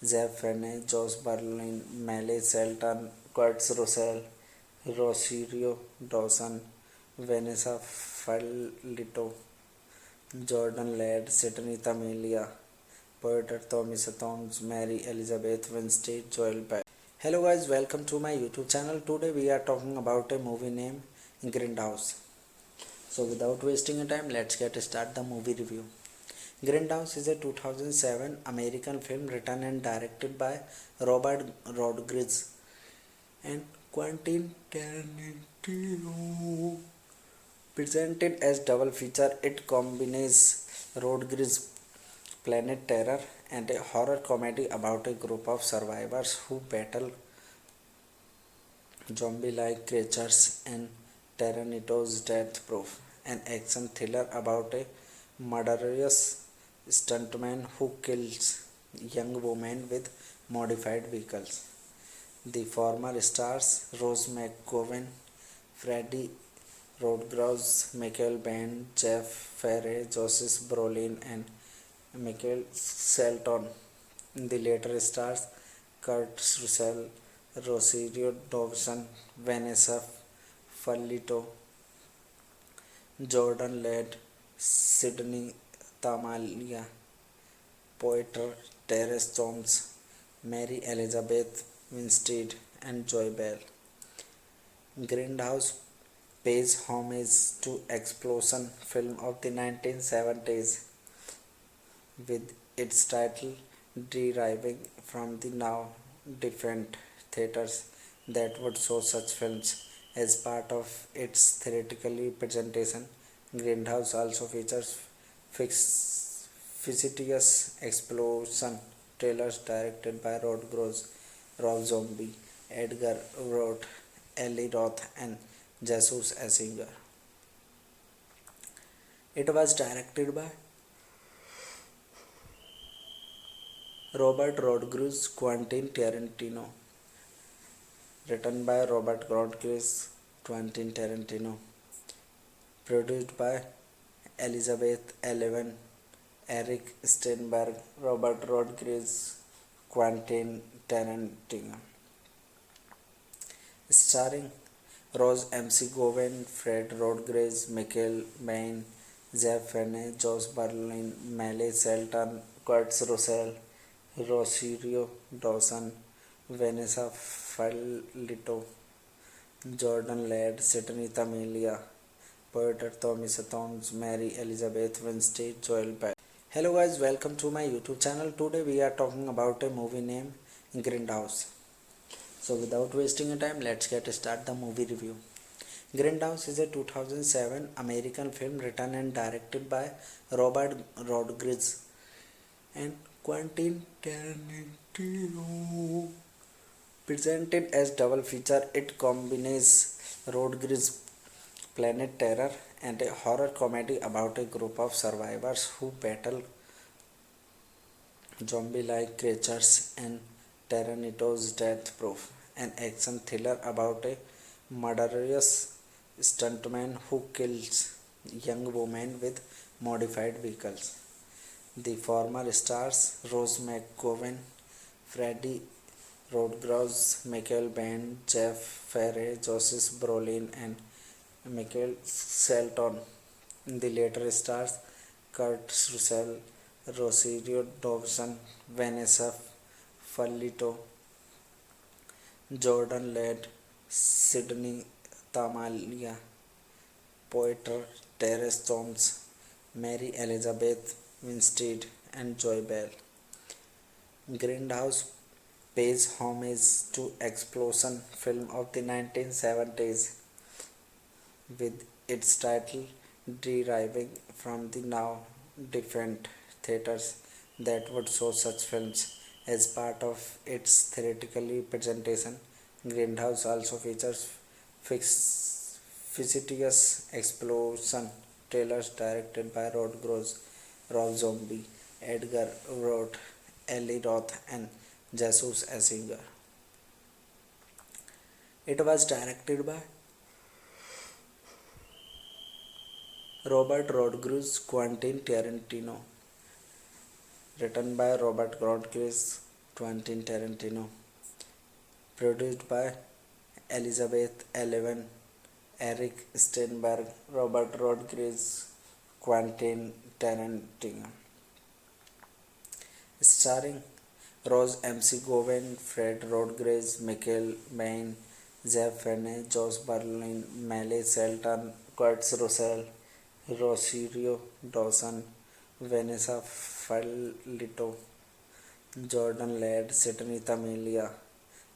Jeff Fenner, Josh Brolin, Miley Shelton, Kurt Russell, Rosario Dawson, Vanessa Falito, Jordan Ladd, Sidney Tamilia, Poeter Thomas Thoms, Mary Elizabeth Winstead, Joel Pett. Hello guys, welcome to my YouTube channel. Today we are talking about a movie named Grindhouse. So without wasting your time, let's get start the movie review. Grindhouse is a 2007 American film written and directed by Robert Rodriguez and Quentin Tarantino. Presented as double feature, it combines Rodriguez Planet Terror and a horror comedy about a group of survivors who battle zombie-like creatures and Tarantino's Death Proof, an action thriller about a murderous stuntman who kills young women with modified vehicles. The former stars Rose McGowan, Freddie Rodriguez, Michael Bain, Jeff Fenner, Joseph Brolin, and Michael Shelton. The later stars Kurt Russell, Rosario Dawson, Vanessa Falito, Jordan Ladd, Sidney Tamalia, Poeter Terence Thoms, Mary Elizabeth Winstead, and Joy Bell. Grindhouse pays homage to explosion film of the 1970s with its title deriving from the now defunct theaters that would show such films. As part of its theatrical presentation, Grindhouse also features fictitious explosion trailers directed by Rob Zombie, Edgar Wright, Eli Roth, and Jesus Eichinger. It was directed by Robert Rodriguez, Quentin Tarantino, written by Robert Rodriguez, Quentin Tarantino, produced by Elizabeth Eleven, Eric Steinberg, Robert Rodriguez, Quentin Tarantino, starring Rose MC Gowen, Fred Rodriguez, Michael Bain, Jeff Fenner, Josh Brolin, Miley Shelton, Kurt Russell, Rosario Dawson, Vanessa Falito, Jordan Ladd, Sidney Tamilia, Poeter Thomas Thoms, Mary Elizabeth Winstead, Joel Pett. Hello guys, welcome to my YouTube channel. Today we are talking about a movie named Grindhouse. So without wasting your time, let's get start the movie review. Grindhouse is a 2007 American film written and directed by Robert Rodriguez and Quentin Tarantino. Presented as double feature, it combines Rodriguez Planet Terror and a horror comedy about a group of survivors who battle zombie-like creatures and Tarantino's Death Proof, an action thriller about a murderous stuntman who kills young women with modified vehicles. The former stars Rose McGowan, Freddie Rodriguez, Michael Bain, Jeff Fenner, Joseph Brolin, and Michael Shelton. The later stars Kurt Russell, Rosario Dawson, Vanessa Falito, Jordan Ladd, Sidney Tamalia, Poeter Terence Thoms, Mary Elizabeth Winstead, and Joy Bell. Grindhouse pays homage to explosion film of the 1970s with its title deriving from the now defunct theaters that would show such films. As part of its theatrical presentation, Grindhouse also features fictitious explosion trailers directed by Rob Zombie, Edgar Wright, Eli Roth, and Jesus Asinger. It was directed by Robert Rodriguez, Quentin Tarantino, written by Robert Rodriguez, Quentin Tarantino, produced by Elizabeth Eleven, Eric Steinberg, Robert Rodriguez, Quentin Tarantino, starring Rose MC Gowen, Fred Rodriguez, Michael Bain, Jeff Fenney, Josh Brolin, Miley Shelton, Kurt Russell, Rosario Dawson, Vanessa Falito, Jordan Ladd, Sidney Tamilia,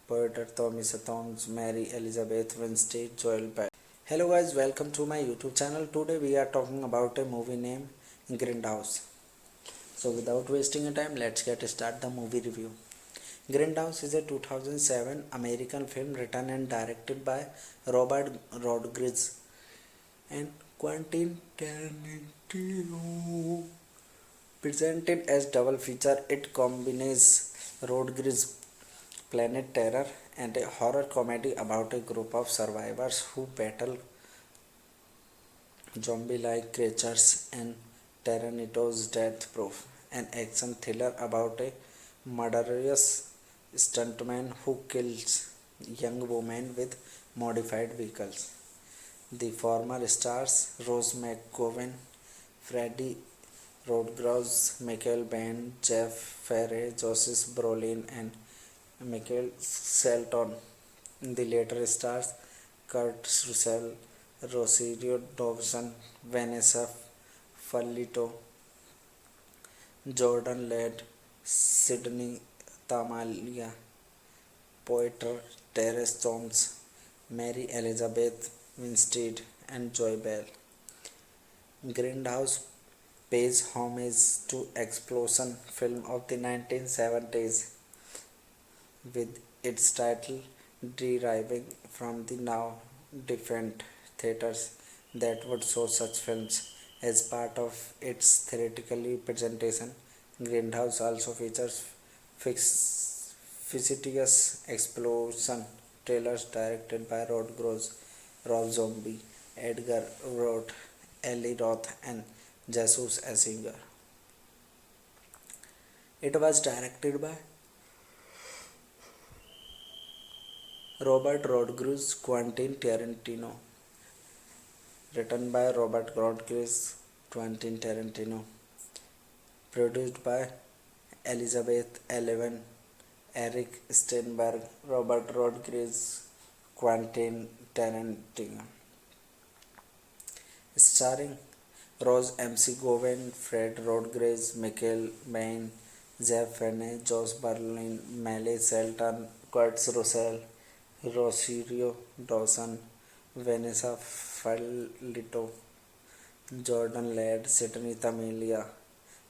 Poeter Thomas Thoms, Mary Elizabeth Winstead, Joel Peck. Hello guys, welcome to my YouTube channel. Today we are talking about a movie named Grindhouse. So without wasting a time, let's get start the movie review. Grindhouse is a 2007 American film written and directed by Robert Rodriguez and Quentin Tarantino. Presented as double feature, it combines Rodriguez Planet Terror and a horror comedy about a group of survivors who battle zombie-like creatures and Tarantino's Death Proof, an action thriller about a murderous stuntman who kills young women with modified vehicles. The former stars Rose McGowan, Freddie Rodriguez, Michael Bain, Jeff Ferry, Joseph Brolin, and Michael Shelton. The later stars Kurt Russell, Rosario Dawson, Vanessa Falito, Jordan Ladd, Sidney Tamalia, Poeter Terence Thoms, Mary Elizabeth Winstead, and Joy Bell. Grindhouse pays homage to explosion film of the 1970s with its title deriving from the now defunct theaters that would show such films. As part of its theatrical presentation, Grindhouse also features fictitious explosion trailers directed by Rob Zombie, Edgar Wright, Eli Roth, and Jesus Asinger. It was directed by Robert Rodriguez, Quentin Tarantino, written by Robert Rodriguez, Quentin Tarantino, produced by Elizabeth Eleven, Eric Steinberg, Robert Rodriguez, Quentin Tarantino, starring Rose MC Gowen, Fred Rodriguez, Michael Bain, Jeff Fenney, Josh Brolin, Miley Shelton, Kurt Russell, Rosario Dawson, Vanessa Falito, Jordan Ladd, Sidney Tamilia,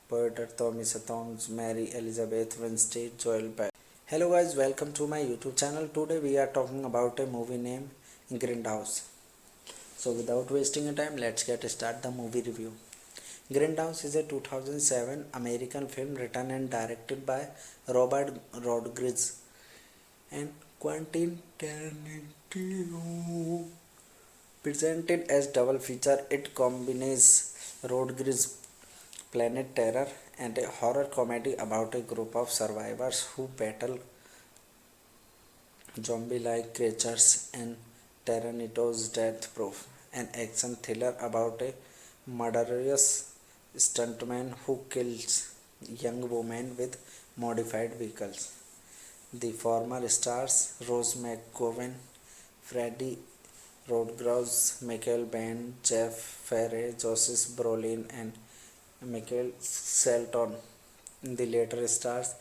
Poeter Thomas Thoms, Mary Elizabeth Winstead, Joel Peck. Hello guys, welcome to my YouTube channel. Today we are talking about a movie named Grindhouse. So without wasting a time, let's get start the movie review. Grindhouse is a 2007 American film written and directed by Robert Rodriguez and Quentin Tarantino. Presented as double feature, it combines Rodriguez Planet Terror and a horror comedy about a group of survivors who battle zombie-like creatures and Tarantino's Death Proof, an action thriller about a murderous stuntman who kills young women with modified vehicles. The former stars Rose McGowan, Freddie Rodriguez, Michael Bain, Jeff Ferry, Joseph Brolin, and Michael Shelton. The later stars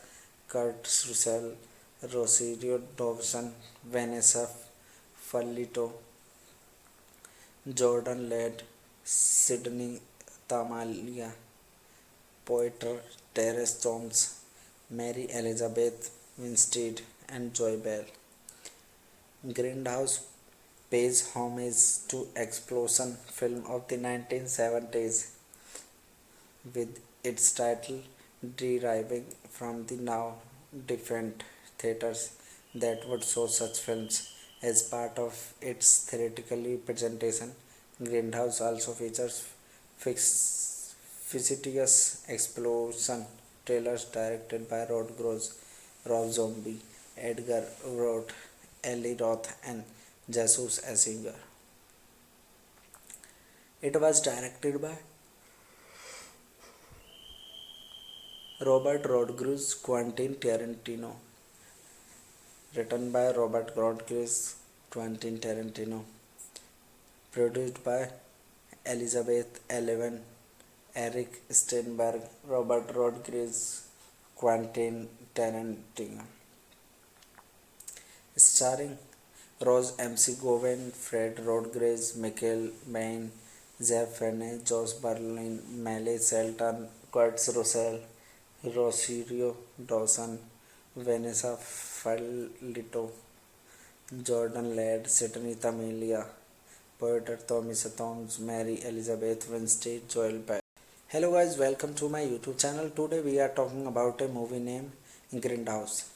Kurt Russell, Rosario Dawson, Vanessa Fallito, Jordan Ladd, Sydney Tamalia, Poeter Terence Jones, Mary Elizabeth Winstead, and Joy Bell. Grindhouse pays homage to explosion film of the 1970s with its title deriving from the now defunct theaters that would show such films. As part of its theatrical presentation, Grindhouse also features fictitious explosion trailers directed by Rob Zombie, Edgar Wright, Eli Roth, and Jesus Asinger. It was directed by Robert Rodriguez, Quentin Tarantino, written by Robert Rodriguez, Quentin Tarantino, produced by Elizabeth Eleven, Eric Steinberg, Robert Rodriguez, Quentin Tarantino, starring Rose McGowan, Fred Rodriguez, Michael Bain, Jeff Fenner, Josh Brolin, Miley Shelton, Kurt Russell, Rosario Dawson, Vanessa Fallito, Jordan Ladd, Sydney Tamalia, Poeter Thomas Thoms, Mary Elizabeth Winstead, Joel Bell. Hello guys, welcome to my YouTube channel. Today we are talking about a movie named Grindhouse.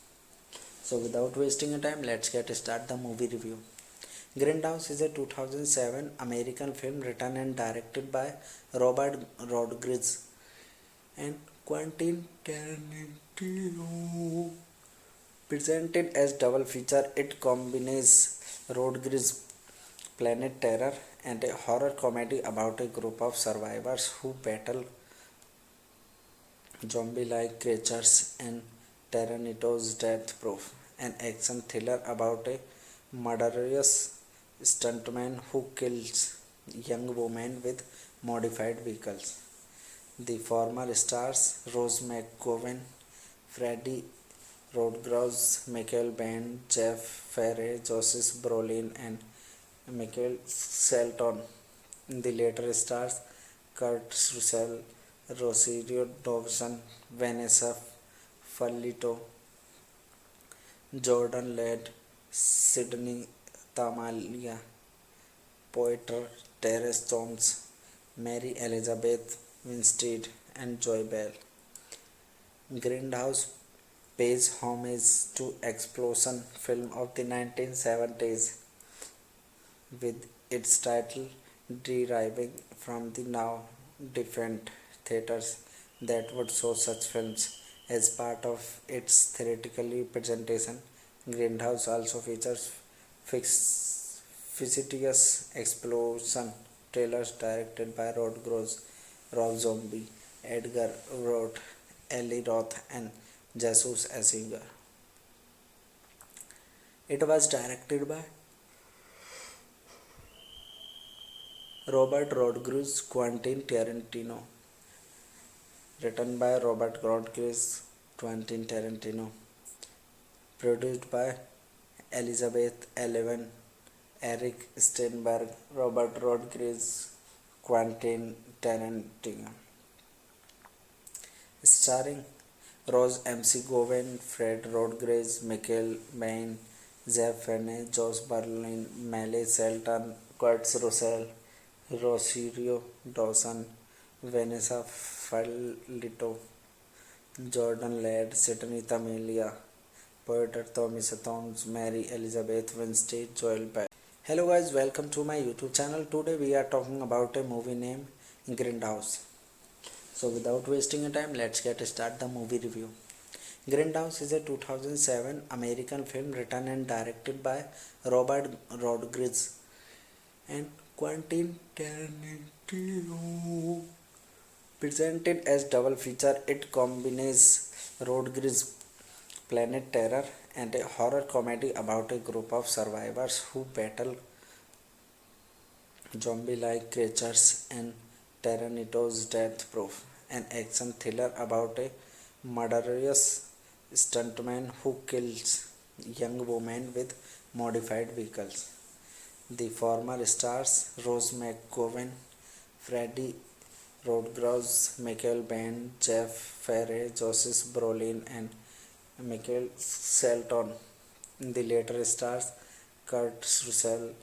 So without wasting time, let's get start the movie review. Grindhouse is a 2007 American film written and directed by Robert Rodriguez and Quentin Tarantino. Presented as double feature, it combines Rodriguez planet terror and a horror comedy about a group of survivors who battle zombie-like creatures and Tarantino's Death Proof, an action thriller about a murderous stuntman who kills young women with modified vehicles. The former stars Rose McGowan, Freddie Rodriguez, Michael Bain, Jeff Ferry, Joseph Brolin, and Michael Shelton. The later stars Kurt Russell, Rosario Dawson, Vanessa Fallito, Jordan Ladd, Sydney Tamalia, Poeter Terence Jones, Mary Elizabeth Winstead, and Joy Bell. Grindhouse pays homage to explosion film of the 1970s with its title deriving from the now defunct theaters that would show such films. As part of its theatrical presentation, Grindhouse also features fictitious explosion trailers directed by Rob Zombie, Edgar Wright, Eli Roth, and Jesus Asinger. It was directed by Robert Rodriguez, Quentin Tarantino, written by Robert Rodriguez, Quentin Tarantino, produced by Elizabeth Eleven, Eric Steinberg, Robert Rodriguez, Quentin Tarantino, starring Rose McGowan, Fred Rodriguez, Michael Bain, Jeff Fenner, Josh Brolin, Miley Shelton, Kurt Russell, Rosario Dawson, Vanessa Fallito, Jordan Ladd, Sydney Tamalia, Poeter Thomas Thoms, Mary Elizabeth Winstead, Joel Bell. Hello guys, welcome to my YouTube channel. Today we are talking about a movie named Grindhouse. So without wasting time, let's get start the movie review. Grindhouse is a 2007 American film written and directed by Robert Rodriguez and Quentin Tarantino. Presented as double feature, it combines Rodriguez planet terror and a horror comedy about a group of survivors who battle zombie-like creatures and Tarantino's Death Proof, an action thriller about a murderous stuntman who kills young women with modified vehicles. The former stars Rose McGowan, Freddie Rodgers, Michael Bain, Jeff Ferry, Joseph Brolin, and Michael Shelton. The later stars Kurt Russell,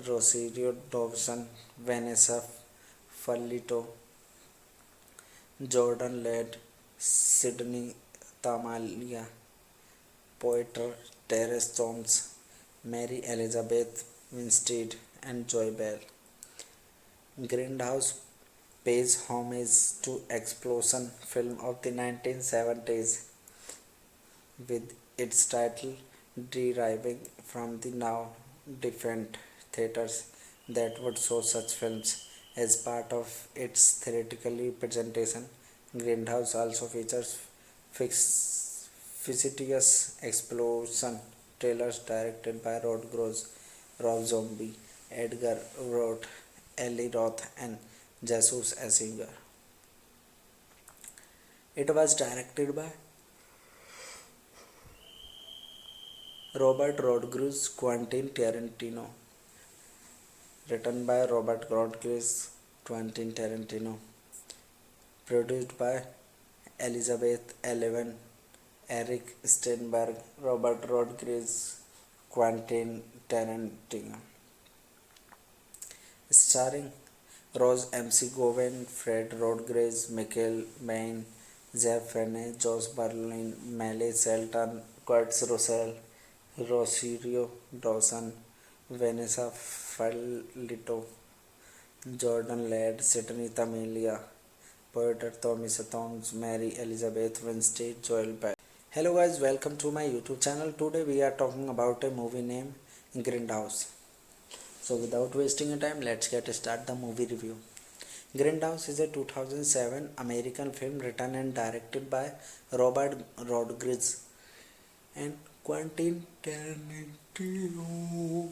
Rosario Dawson, Vanessa Fallito, Jordan Ladd, Sydney Tamalia, Poiter, Terence Jones, Mary Elizabeth Winstead, and Joy Bell. Grindhouse pays homage to explosion film of the 1970s with its title deriving from the now defunct theaters that would show such films. As part of its theatrical presentation, Grindhouse also features fictitious explosion trailers directed by Rob Zombie, Edgar Wright, Eli Roth, and Jesus Asinger. It was directed by Robert Rodriguez, Quentin Tarantino, written by Robert Rodriguez, Quentin Tarantino, produced by Elizabeth Eleven, Eric Steinberg, Robert Rodriguez, Quentin Tarantino, starring Rose McGowan, Fred Rodriguez, Michael Bain, Jeff Fenney, Josh Brolin, Miley Shelton, Kurt Russell, Rosario Dawson, Vanessa Fallito, Jordan Ladd, Sydney Tamalia, Poeter Thomas Thoms, Mary Elizabeth Winstead, Joel Bell. Hello guys, welcome to my YouTube channel. Today we are talking about a movie named Grindhouse. So without wasting your time, let's get start the movie review. Grindhouse is a 2007 American film written and directed by Robert Rodriguez and Quentin Tarantino.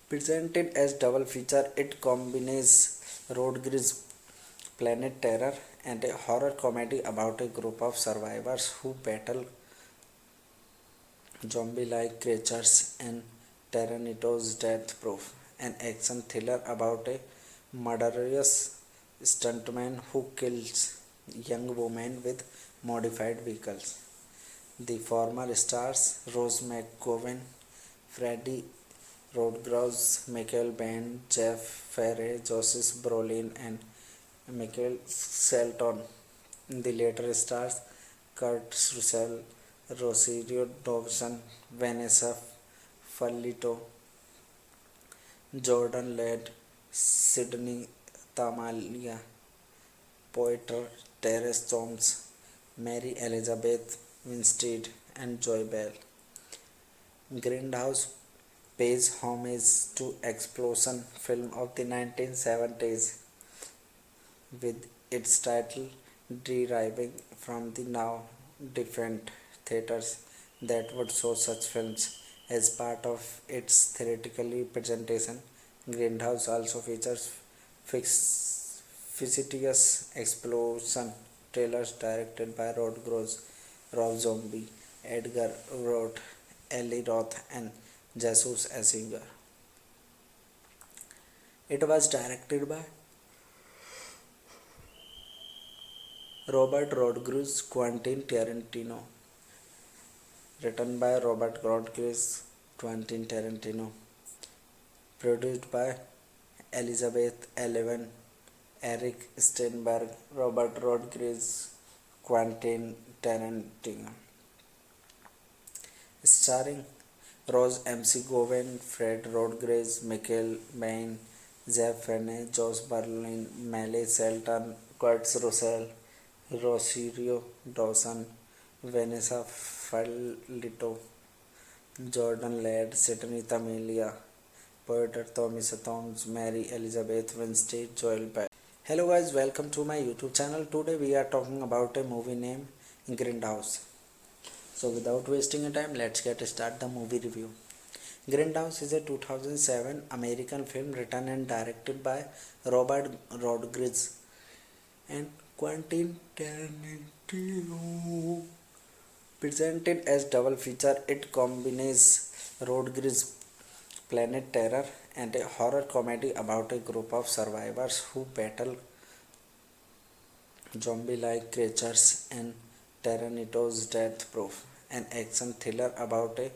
Presented as double feature, it combines Rodriguez Planet Terror and a horror comedy about a group of survivors who battle zombie-like creatures and Tarantino's Death Proof, an action thriller about a murderous stuntman who kills young women with modified vehicles. The former stars Rose McGowan, Freddie Rodgers, Michael Bain, Jeff Ferry, Joseph Brolin, and Michael Shelton. The later stars Kurt Russell, Rosario Dawson, Vanessa Fallito, Jordan Ladd, Sydney Tamalia, Poeter Terence Jones, Mary Elizabeth Winstead, and Joy Bell. Grindhouse pays homage to explosion film of the 1970s with its title deriving from the now defunct theaters that would show such films. As part of its theatrical presentation, Grindhouse also features fictitious explosion trailers directed by Rob Zombie, Edgar Wright, Eli Roth, and Jesus Asinger. It was directed by Robert Rodriguez, Quentin Tarantino, written by Robert Rodriguez, Quentin Tarantino, produced by Elizabeth Eleven, Eric Steinberg, Robert Rodriguez, Quentin Tarantino, starring Rose McGowan, Fred Rodriguez, Michael Bain, Jeff Fenney, Josh Brolin, Miley Shelton, Kurt Russell, Rosario Dawson, Vanessa Fallito, Jordan Ladd, Sydney Tamalia, Poeter Thomas Thoms, Mary Elizabeth Winstead, Joel Bell. Hello guys, welcome to my YouTube channel. Today we are talking about a movie named Grindhouse. So without wasting your time, let's get start the movie review. Grindhouse is a 2007 American film written and directed by Robert Rodriguez and Quentin Tarantino. Presented as double feature, it combines road grizz, planet terror, and a horror comedy about a group of survivors who battle zombie-like creatures and Tyrannitos Death Proof, an action thriller about a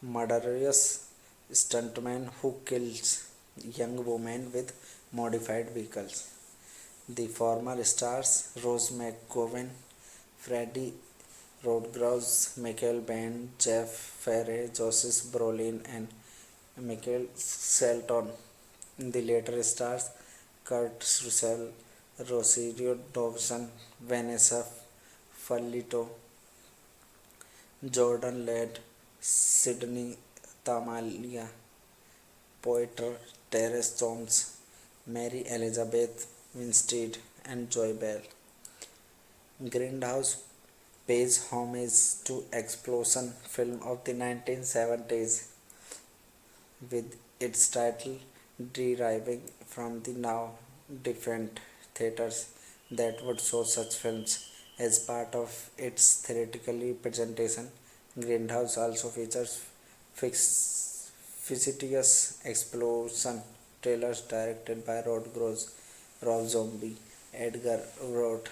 murderous stuntman who kills young women with modified vehicles. The former stars Rose McGowan, Freddie Rodgers, Michael Biehn, Jeff Ferry, Joseph Brolin, and Michael Shelton. The later stars Kurt Russell, Rosario Dawson, Vanessa Fallito, Jordan Ladd, Sydney Tamalia, Poiter, Terence Jones, Mary Elizabeth Winstead, and Joy Bell. Grindhouse pays homage to explosion film of the 1970s with its title deriving from the now defunct theaters that would show such films. As part of its theatrical presentation, Grindhouse also features fictitious explosion trailers directed by Rob Zombie, Edgar Wright,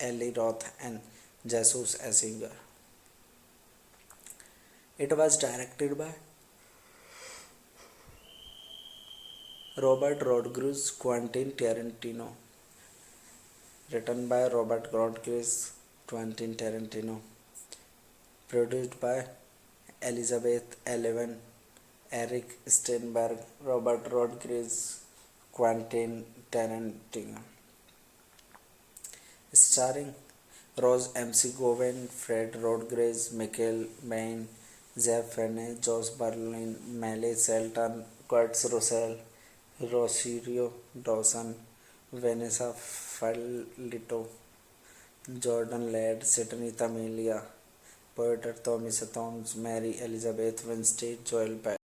Eli Roth, and Jesus Asinger. It was directed by Robert Rodriguez, Quentin Tarantino, written by Robert Rodriguez, Quentin Tarantino, produced by Elizabeth Eleven, Eric Steinberg, Robert Rodriguez, Quentin Tarantino, starring Rose McGowan, Fred Rodriguez, Michael Biehn, Jeff Fenney, Josh Brolin, Miley Shelton, Kurt Russell, Rosario Dawson, Vanessa Fallito, Jordan Ladd, Sydney Tamilia, Poeter Thomas Thoms, Mary Elizabeth Winstead, Joel Bell.